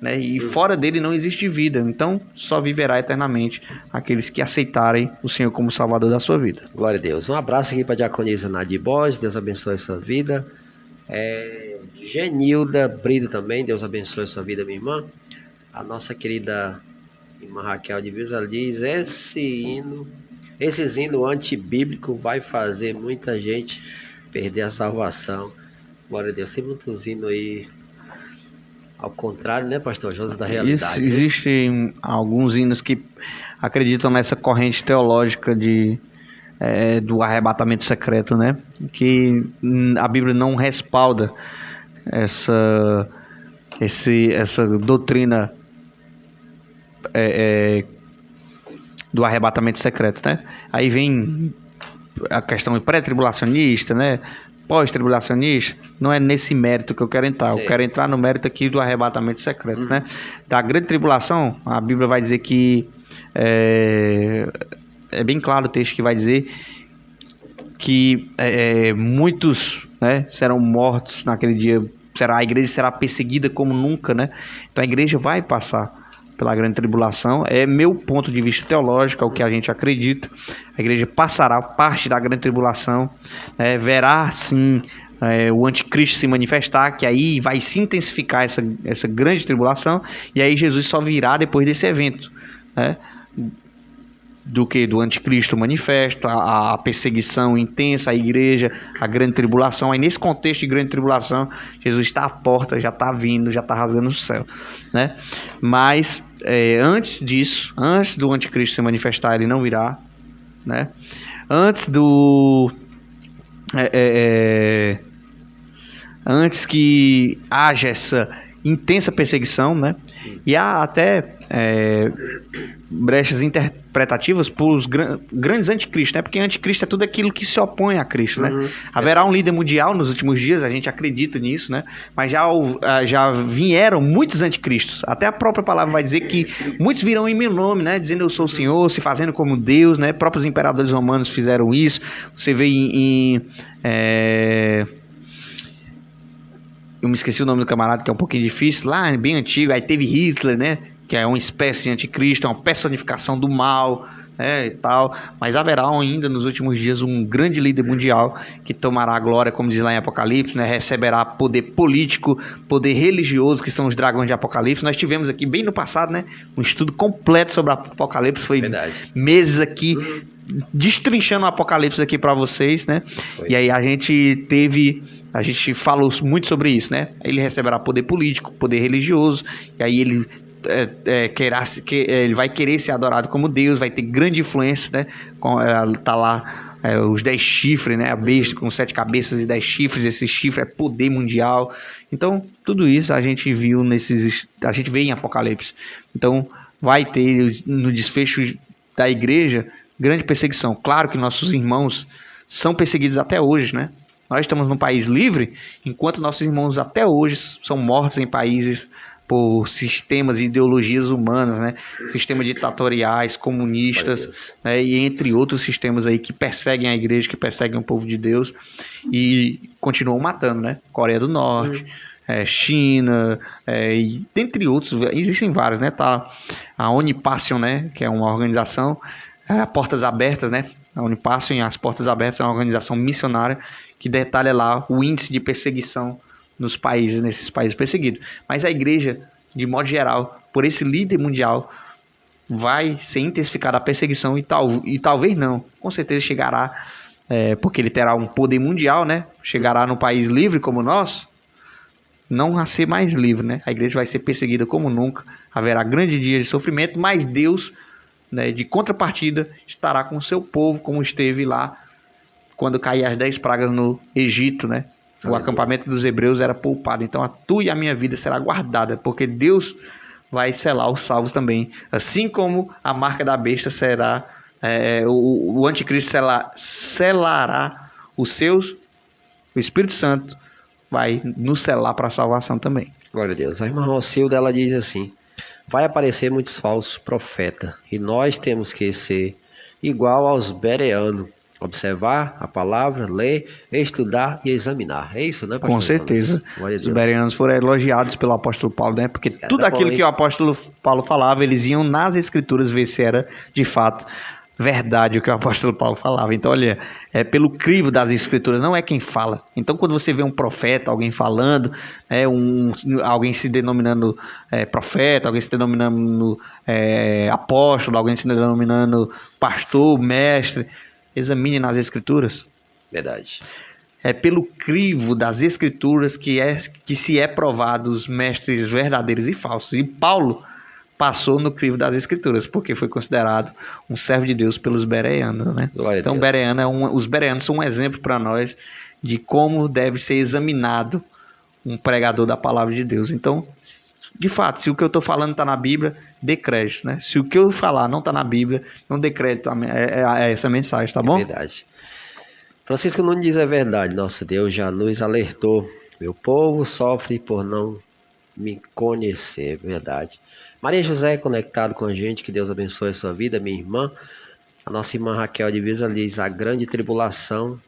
né? E fora dele não existe vida, então só viverá eternamente aqueles que aceitarem o Senhor como Salvador da sua vida. Glória a Deus. Um abraço aqui para a diaconisa Nadir Borges, Deus abençoe a sua vida. Genilda Brido também, Deus abençoe a sua vida, minha irmã. A nossa querida irmã Raquel de Visa diz: esse hino antibíblico vai fazer muita gente perder a salvação. Glória a Deus. Tem muitos hinos aí ao contrário, né, pastor Jonas, da realidade. Existem alguns hinos que acreditam nessa corrente teológica do arrebatamento secreto, né? Que a Bíblia não respalda essa doutrina do arrebatamento secreto, né? Aí vem a questão pré-tribulacionista, né? Pós-tribulacionista. Não é nesse mérito que eu quero entrar. Sim. Eu quero entrar no mérito aqui do arrebatamento secreto, né? Da grande tribulação, a Bíblia vai dizer que é bem claro o texto que vai dizer que muitos, né, serão mortos naquele dia. A igreja será perseguida como nunca, né? Então a igreja vai passar pela grande tribulação. É meu ponto de vista teológico, é o que a gente acredita. A igreja passará parte da grande tribulação, verá sim o anticristo se manifestar, que aí vai se intensificar essa grande tribulação, e aí Jesus só virá depois desse evento, né? Do anticristo manifesto, a perseguição intensa, a igreja, a grande tribulação. Aí nesse contexto de grande tribulação, Jesus está à porta, já está vindo, já está rasgando o céu, né? Mas antes disso, antes do anticristo se manifestar, ele não virá, né? Antes antes que haja essa intensa perseguição, né? E há até brechas interpretativas para os grandes anticristos, né? Porque anticristo é tudo aquilo que se opõe a Cristo, né? Haverá um líder mundial nos últimos dias, a gente acredita nisso, né? Mas já vieram muitos anticristos. Até a própria palavra vai dizer que muitos virão em meu nome, né? Dizendo eu sou o Senhor, se fazendo como Deus, né? Próprios imperadores romanos fizeram isso. Você vê eu me esqueci o nome do camarada, que é um pouquinho difícil, lá bem antigo. Aí teve Hitler, né? Que é uma espécie de anticristo, é uma personificação do mal, né, e tal. Mas haverá ainda nos últimos dias um grande líder mundial que tomará a glória, como diz lá em Apocalipse, né? Receberá poder político, poder religioso, que são os dragões de Apocalipse. Nós tivemos aqui bem no passado, né, um estudo completo sobre Apocalipse. Foi meses aqui destrinchando o Apocalipse aqui para vocês, né? E aí a gente falou muito sobre isso, né? Ele receberá poder político, poder religioso, e aí ele ele vai querer ser adorado como Deus, vai ter grande influência, né? Tá lá os 10 chifres, né? A besta com 7 cabeças e 10 chifres. Esse chifre é poder mundial. Então tudo isso a gente vê em Apocalipse. Então vai ter no desfecho da igreja grande perseguição. Claro que nossos irmãos são perseguidos até hoje, né? Nós estamos num país livre, enquanto nossos irmãos até hoje são mortos em países por sistemas e ideologias humanas, né? Sistemas ditatoriais, comunistas, né? E entre outros sistemas aí que perseguem a igreja, que perseguem o povo de Deus e continuam matando, né? Coreia do Norte, China, e dentre outros, existem vários, né? Tá a Onipassion, né? Que é uma organização, Portas Abertas, né? A Onipassion e as Portas Abertas é uma organização missionária que detalha lá o índice de perseguição nesses países perseguidos. Mas a igreja, de modo geral, por esse líder mundial, vai ser intensificada a perseguição e talvez não, com certeza chegará, porque ele terá um poder mundial, né? Chegará num país livre como o nosso, não a ser mais livre, né? A igreja vai ser perseguida como nunca, haverá grande dia de sofrimento, mas Deus, né, de contrapartida, estará com o seu povo, como esteve lá quando caíram as 10 pragas no Egito, né? O acampamento dos hebreus era poupado. Então a tua e a minha vida será guardada, porque Deus vai selar os salvos também. Assim como a marca da besta será, o anticristo selará os seus, o Espírito Santo vai nos selar para a salvação também. Glória a Deus. A irmã Rocilda, ela diz assim: vai aparecer muitos falsos profetas e nós temos que ser igual aos bereanos. Observar a palavra, ler, estudar e examinar. É isso, né, pastor? Com certeza. Os bereanos foram elogiados pelo apóstolo Paulo, né? Porque tudo aquilo que o apóstolo Paulo falava, eles iam nas escrituras ver se era de fato verdade o que o apóstolo Paulo falava. Então, olha, é pelo crivo das escrituras, não é quem fala. Então, quando você vê um profeta, alguém falando, alguém se denominando profeta, alguém se denominando apóstolo, alguém se denominando pastor, mestre, examine nas escrituras. Verdade. É pelo crivo das escrituras que se é provado os mestres verdadeiros e falsos. E Paulo passou no crivo das escrituras, porque foi considerado um servo de Deus pelos bereanos, né? Então, os bereanos são um exemplo para nós de como deve ser examinado um pregador da palavra de Deus. Então, de fato, se o que eu estou falando está na Bíblia, dê crédito, né? Se o que eu falar não está na Bíblia, não dê crédito a essa mensagem, tá bom? É verdade. Francisco Nunes diz: é verdade, nosso Deus já nos alertou. Meu povo sofre por não me conhecer, é verdade. Maria José conectado com a gente, que Deus abençoe a sua vida, minha irmã. A nossa irmã Raquel de Visa diz: a grande tribulação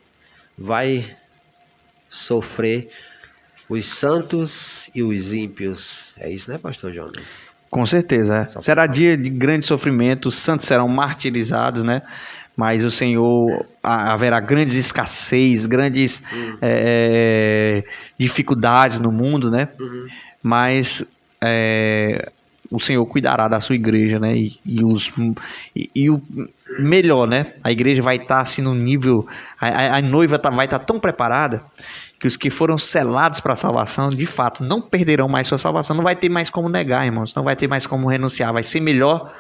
vai sofrer os santos e os ímpios. É isso, né, pastor Jonas? Com certeza, será dia de grande sofrimento, os santos serão martirizados, né? Mas o Senhor, haverá grandes escassez, grandes dificuldades no mundo, né? Mas o Senhor cuidará da sua igreja, né? E o melhor, né? A igreja vai estar assim no nível, a noiva vai estar tão preparada que os que foram selados para a salvação, de fato, não perderão mais sua salvação. Não vai ter mais como negar, irmãos. Não vai ter mais como renunciar. Vai ser melhor.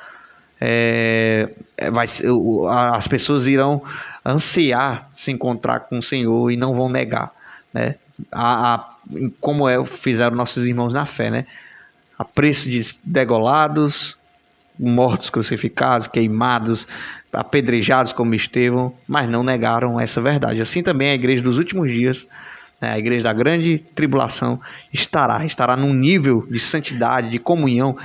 As pessoas irão ansiar se encontrar com o Senhor e não vão negar, né? Como fizeram nossos irmãos na fé, né? A preço de degolados, mortos, crucificados, queimados, apedrejados como Estevão, mas não negaram essa verdade. Assim também a igreja dos últimos dias, a igreja da grande tribulação, estará num nível de santidade, de comunhão,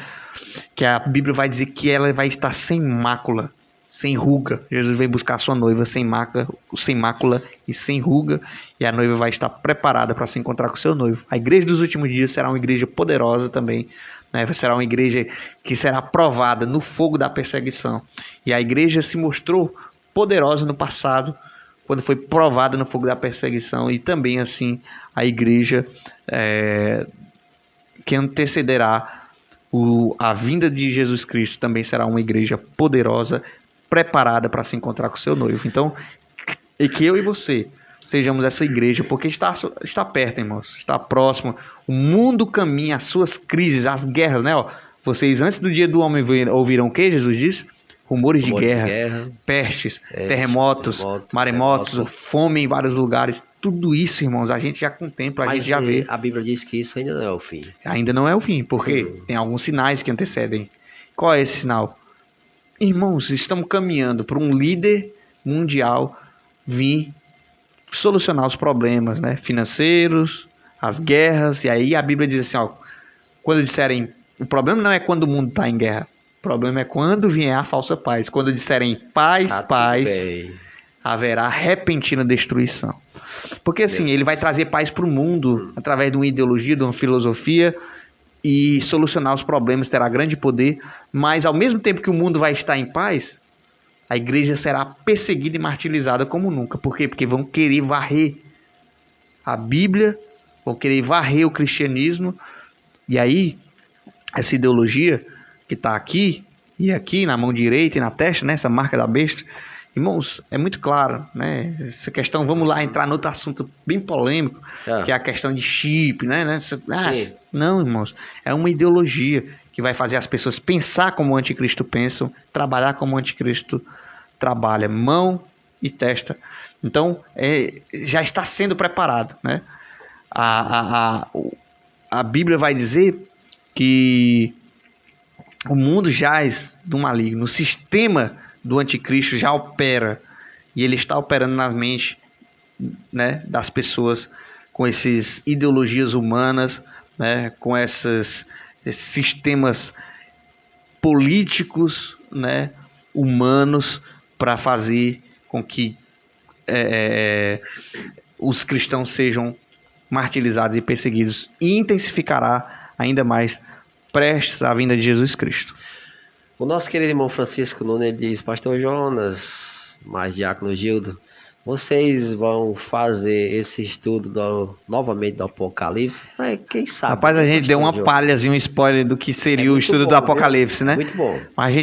que a Bíblia vai dizer que ela vai estar sem mácula, sem ruga. Jesus vem buscar a sua noiva sem mácula e sem ruga, e a noiva vai estar preparada para se encontrar com o seu noivo. A igreja dos últimos dias será uma igreja poderosa também, né? Será uma igreja que será provada no fogo da perseguição. E a igreja se mostrou poderosa no passado, quando foi provada no fogo da perseguição, e também assim a igreja que antecederá a vinda de Jesus Cristo também será uma igreja poderosa, preparada para se encontrar com o seu noivo. Então, e que eu e você sejamos essa igreja, porque está perto, irmãos, está próximo. O mundo caminha, as suas crises, as guerras, né? Vocês antes do dia do homem ouviram o que Jesus disse? Rumores de guerra, pestes, terremotos, maremotos, fome em vários lugares. Tudo isso, irmãos, a gente já contempla, a gente já vê. A Bíblia diz que isso ainda não é o fim. Ainda não é o fim, porque tem alguns sinais que antecedem. Qual é esse sinal? Irmãos, estamos caminhando para um líder mundial vir solucionar os problemas, né, financeiros, as guerras. E aí a Bíblia diz assim, quando disserem, o problema não é quando o mundo está em guerra. O problema é quando vier a falsa paz. Quando disserem paz, haverá repentina destruição. Porque assim, ele vai trazer paz para o mundo através de uma ideologia, de uma filosofia, e solucionar os problemas, terá grande poder. Mas ao mesmo tempo que o mundo vai estar em paz, a igreja será perseguida e martirizada como nunca. Por quê? Porque vão querer varrer a Bíblia, vão querer varrer o cristianismo. E aí, essa ideologia que está aqui, e aqui na mão direita e na testa, né, essa marca da besta. Irmãos, é muito claro, né? Essa questão, vamos lá entrar no outro assunto bem polêmico, que é a questão de chip, né? Não, irmãos, é uma ideologia que vai fazer as pessoas pensar como o anticristo pensa, trabalhar como o anticristo trabalha, mão e testa. Então, já está sendo preparado, né? A Bíblia vai dizer que o mundo jaz do maligno, o sistema do anticristo já opera, e ele está operando na mente, né, das pessoas com essas ideologias humanas, né, com esses sistemas políticos, né, humanos, para fazer com que os cristãos sejam martirizados e perseguidos, e intensificará ainda mais prestes à vinda de Jesus Cristo. O nosso querido irmão Francisco Nunes diz: Pastor Jonas, mais Diácono Gildo, vocês vão fazer esse estudo novamente do Apocalipse? Quem sabe? Rapaz, a gente deu uma palhazinha, um spoiler do que seria o estudo do Apocalipse, né? Muito bom. Mas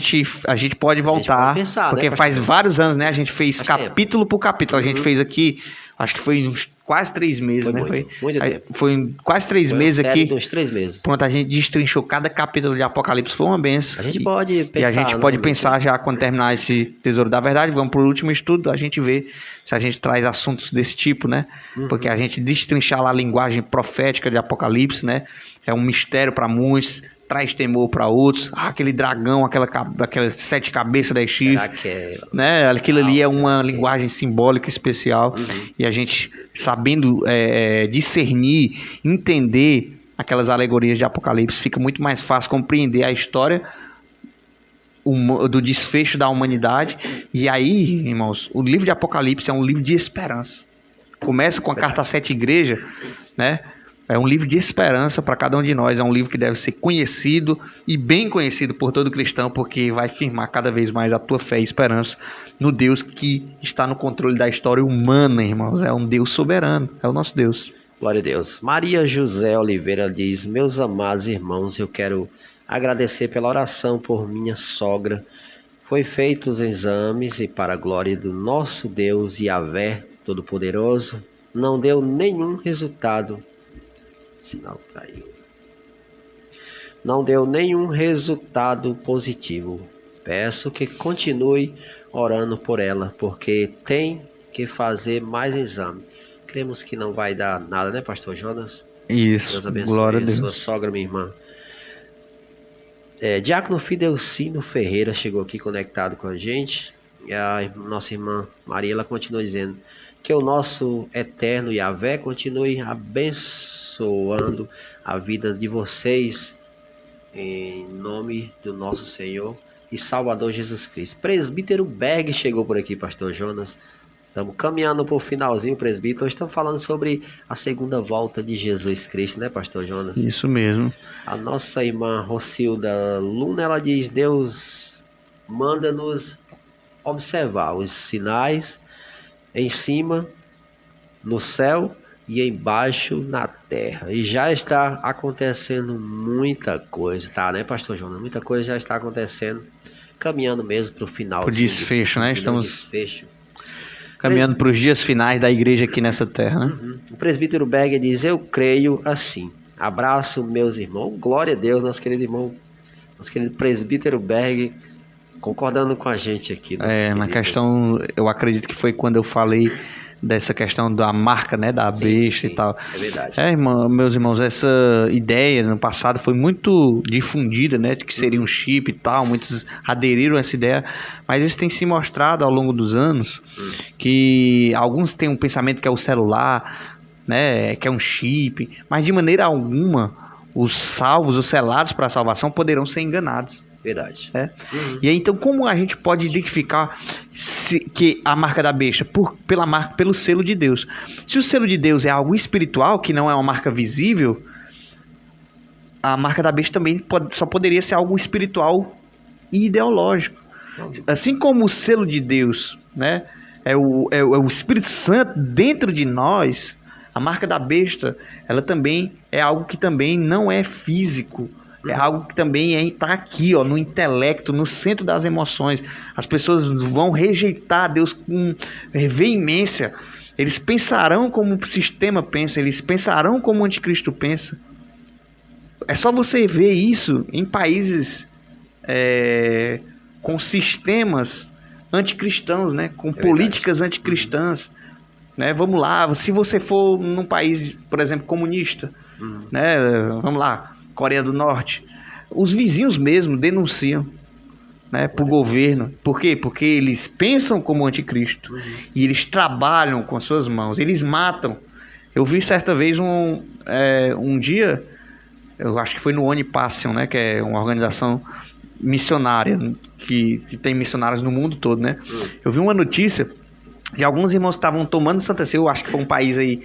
a gente pode voltar, porque faz vários anos, né? A gente fez capítulo por capítulo. A gente fez aqui, acho que foi uns quase 3 meses, né? Muito tempo. Foi quase 3 meses aqui. Uns 3 meses. Pronto, a gente destrinchou cada capítulo de Apocalipse, foi uma benção. A gente pode pensar. E a gente pode pensar já quando terminar esse Tesouro da Verdade, vamos pro último estudo, a gente vê se a gente traz assuntos desse tipo, né? Porque a gente destrinchar lá a linguagem profética de Apocalipse, né? É um mistério para muitos, traz temor para outros. Aquele dragão, aquelas 7 cabeças, 10 chifres. Será que é... Né? Aquilo ali é uma linguagem simbólica especial. E a gente, sabendo discernir, entender aquelas alegorias de Apocalipse, fica muito mais fácil compreender a história do desfecho da humanidade. E aí, irmãos, o livro de Apocalipse é um livro de esperança. Começa com a carta às 7 igrejas, né? É um livro de esperança para cada um de nós. É um livro que deve ser conhecido e bem conhecido por todo cristão, porque vai firmar cada vez mais a tua fé e esperança no Deus que está no controle da história humana, irmãos. É um Deus soberano, é o nosso Deus. Glória a Deus. Maria José Oliveira diz: meus amados irmãos, eu quero agradecer pela oração por minha sogra. Foi feitos os exames e, para a glória do nosso Deus Yahvé Todo-Poderoso, não deu nenhum resultado. Sinal caiu. Não deu nenhum resultado positivo. Peço que continue orando por ela, porque tem que fazer mais exame. Cremos que não vai dar nada, né, Pastor Jonas? Isso. Deus abençoe. Glória a Deus. Sua sogra, minha irmã. Diácono Fidelcino Ferreira chegou aqui conectado com a gente. E a nossa irmã Maria, ela continua dizendo que o nosso eterno Yahvé continue abençoando a vida de vocês, em nome do nosso Senhor e Salvador Jesus Cristo. Presbítero Berg chegou por aqui, Pastor Jonas. Estamos caminhando para o finalzinho, presbítero. Hoje estamos falando sobre a segunda volta de Jesus Cristo, né, Pastor Jonas? Isso mesmo. A nossa irmã Rocilda Luna, ela diz: Deus manda-nos observar os sinais em cima, no céu e embaixo na terra. E já está acontecendo muita coisa, tá, né, Pastor Jonas? Muita coisa já está acontecendo, caminhando mesmo para o final. O desfecho, né? Estamos desfecho. Caminhando para os dias finais da igreja aqui nessa terra, né? O presbítero Berger diz: eu creio assim. Abraço, meus irmãos. Glória a Deus, nosso querido irmão, nosso querido presbítero Berger, concordando com a gente aqui. Na questão, eu acredito que foi quando eu falei dessa questão da marca, né, da besta e tal. É verdade. Meus irmãos, essa ideia no passado foi muito difundida, né, de que seria um chip e tal, muitos aderiram a essa ideia, mas isso tem se mostrado ao longo dos anos que alguns têm um pensamento que é o celular, né, que é um chip, mas de maneira alguma os salvos, os selados para a salvação poderão ser enganados. Verdade. E aí, então, como a gente pode identificar que a marca da besta? Pelo selo de Deus. Se o selo de Deus é algo espiritual, que não é uma marca visível, a marca da besta também só poderia ser algo espiritual e ideológico. Assim como o selo de Deus, né, é o Espírito Santo dentro de nós, a marca da besta, ela também é algo que também não é físico. É algo que também está aqui, ó, no intelecto, no centro das emoções. As pessoas vão rejeitar Deus com veemência. Eles pensarão como o sistema pensa, eles pensarão como o anticristo pensa. É só você ver isso em países com sistemas anticristãos, né? Com políticas anticristãs. Né? Vamos lá, se você for num país, por exemplo, comunista, né? Vamos lá, Coreia do Norte, os vizinhos mesmo denunciam, né, para o governo. Por quê? Porque eles pensam como anticristo e eles trabalham com as suas mãos, eles matam. Eu vi certa vez um dia, eu acho que foi no Onipassion, né, que é uma organização missionária que tem missionários no mundo todo, né? Eu vi uma notícia de alguns irmãos que estavam tomando Santa Ceia. Eu acho que foi um país aí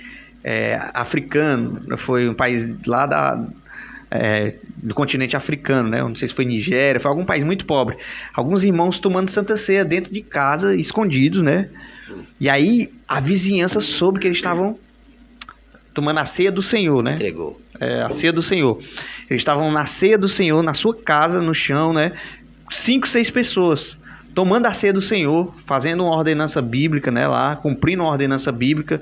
africano, foi um país lá do continente africano, né? Eu não sei se foi Nigéria, foi algum país muito pobre. Alguns irmãos tomando Santa Ceia dentro de casa, escondidos, né? E aí a vizinhança soube que eles estavam tomando a ceia do Senhor, né? Entregou. A ceia do Senhor. Eles estavam na ceia do Senhor, na sua casa, no chão, né? 5, 6 pessoas tomando a ceia do Senhor, fazendo uma ordenança bíblica, né, lá, cumprindo uma ordenança bíblica,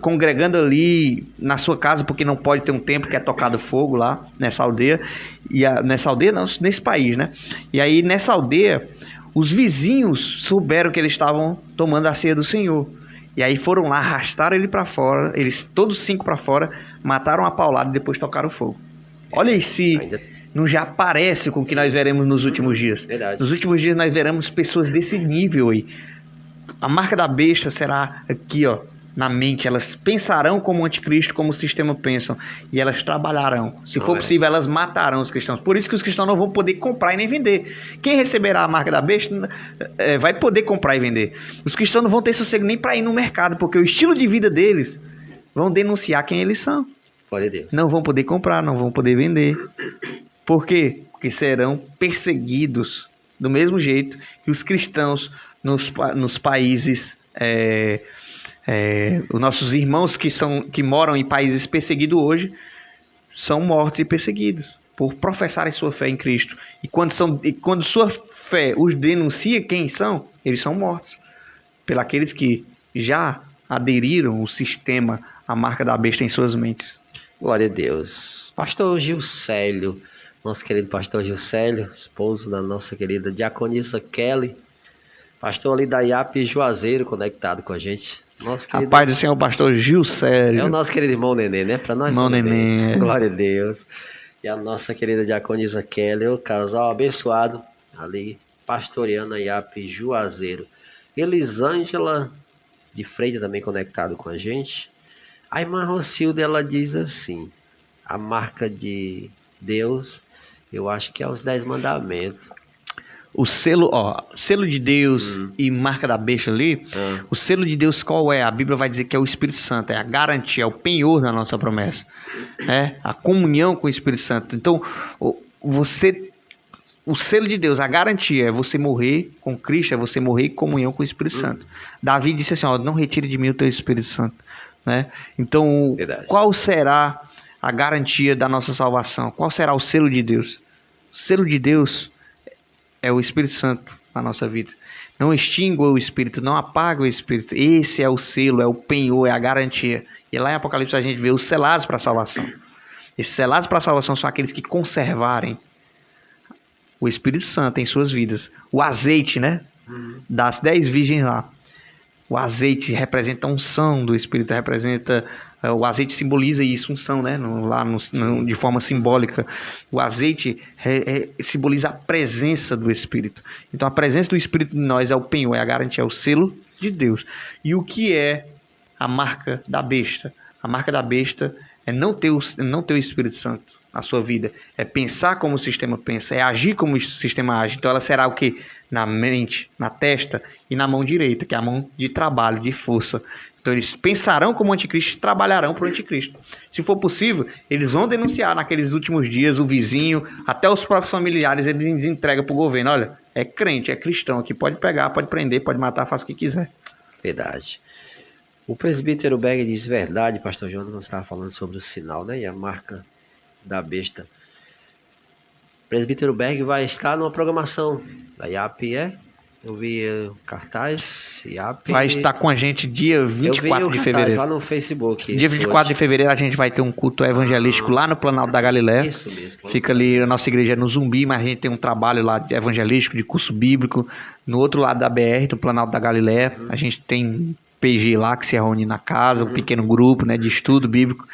congregando ali na sua casa, porque não pode ter um templo que é tocado fogo lá, nessa aldeia, nessa aldeia não, nesse país, né, e aí nessa aldeia, os vizinhos souberam que eles estavam tomando a ceia do Senhor, e aí foram lá, arrastaram ele para fora, eles todos 5 para fora, mataram a paulada e depois tocaram fogo. Olha aí se não já parece com o que nós veremos nos últimos dias. Verdade. Nos últimos dias nós veremos pessoas desse nível aí. A marca da besta será aqui, ó, na mente. Elas pensarão como o anticristo, como o sistema pensam. E elas trabalharão. Se for possível, elas matarão os cristãos. Por isso que os cristãos não vão poder comprar e nem vender. Quem receberá a marca da besta vai poder comprar e vender. Os cristãos não vão ter sossego nem para ir no mercado, porque o estilo de vida deles vão denunciar quem eles são. Glória a Deus. Não vão poder comprar, não vão poder vender. Por quê? Porque serão perseguidos do mesmo jeito que os cristãos nos países, os nossos irmãos que moram em países perseguidos hoje, são mortos e perseguidos por professarem sua fé em Cristo. E quando sua fé os denuncia quem são, eles são mortos pelos aqueles que já aderiram o sistema, a marca da besta em suas mentes. Glória a Deus. Pastor Gilcélio, nosso querido pastor Gilcélio, esposo da nossa querida diaconisa Kelly, pastor ali da IAP Juazeiro, conectado com a gente. Nosso querido... A paz do Senhor, pastor Gilcélio. É o nosso querido irmão Nenê, né? Para nós. Irmão Nenê. Glória a Deus. E a nossa querida diaconisa Kelly, o casal abençoado, ali pastoreando a IAP Juazeiro. Elisângela de Freitas também conectado com a gente. A irmã Rocilda, ela diz assim: a marca de Deus, eu acho que é os 10 mandamentos. O selo, selo de Deus e marca da besta ali, o selo de Deus qual é? A Bíblia vai dizer que é o Espírito Santo, é a garantia, é o penhor da nossa promessa, a comunhão com o Espírito Santo. Então, o selo de Deus, a garantia é você morrer com Cristo, é você morrer em comunhão com o Espírito Santo. Davi disse assim, não retire de mim o teu Espírito Santo. Né? Então, verdade. Qual será a garantia da nossa salvação? Qual será o selo de Deus? O selo de Deus é o Espírito Santo na nossa vida. Não extingua o Espírito, não apaga o Espírito. Esse é o selo, é o penhor, é a garantia. E lá em Apocalipse a gente vê os selados para a salvação. Esses selados para a salvação são aqueles que conservarem o Espírito Santo em suas vidas. O azeite, né? Das 10 virgens lá. O azeite representa a unção do Espírito, o azeite simboliza isso, unção, né? De forma simbólica. O azeite simboliza a presença do Espírito. Então a presença do Espírito em nós é o penhor, é a garantia, é o selo de Deus. E o que é a marca da besta? A marca da besta é não ter o Espírito Santo na sua vida. É pensar como o sistema pensa, é agir como o sistema age. Então ela será o quê? Na mente, na testa e na mão direita, que é a mão de trabalho, de força. Então eles pensarão como anticristo e trabalharão para o anticristo. Se for possível, eles vão denunciar naqueles últimos dias o vizinho, até os próprios familiares, eles entregam para o governo. Olha, é crente, é cristão aqui, pode pegar, pode prender, pode matar, faz o que quiser. Verdade. O presbítero Berg diz, verdade, pastor Jonas, nós estava falando sobre o sinal, né? E a marca da besta. Presbítero Berg vai estar numa programação da IAP, Eu vi o cartaz, IAP. Vai estar com a gente dia 24 de fevereiro. Lá no Facebook. Dia 24 de fevereiro a gente vai ter um culto evangelístico lá no Planalto da Galileia. Isso mesmo. Fica ali, a nossa igreja é no Zumbi, mas a gente tem um trabalho lá de evangelístico, de curso bíblico. No outro lado da BR, do Planalto da Galileia, a gente tem PG lá que se reúne na casa, um pequeno grupo, né, de estudo bíblico.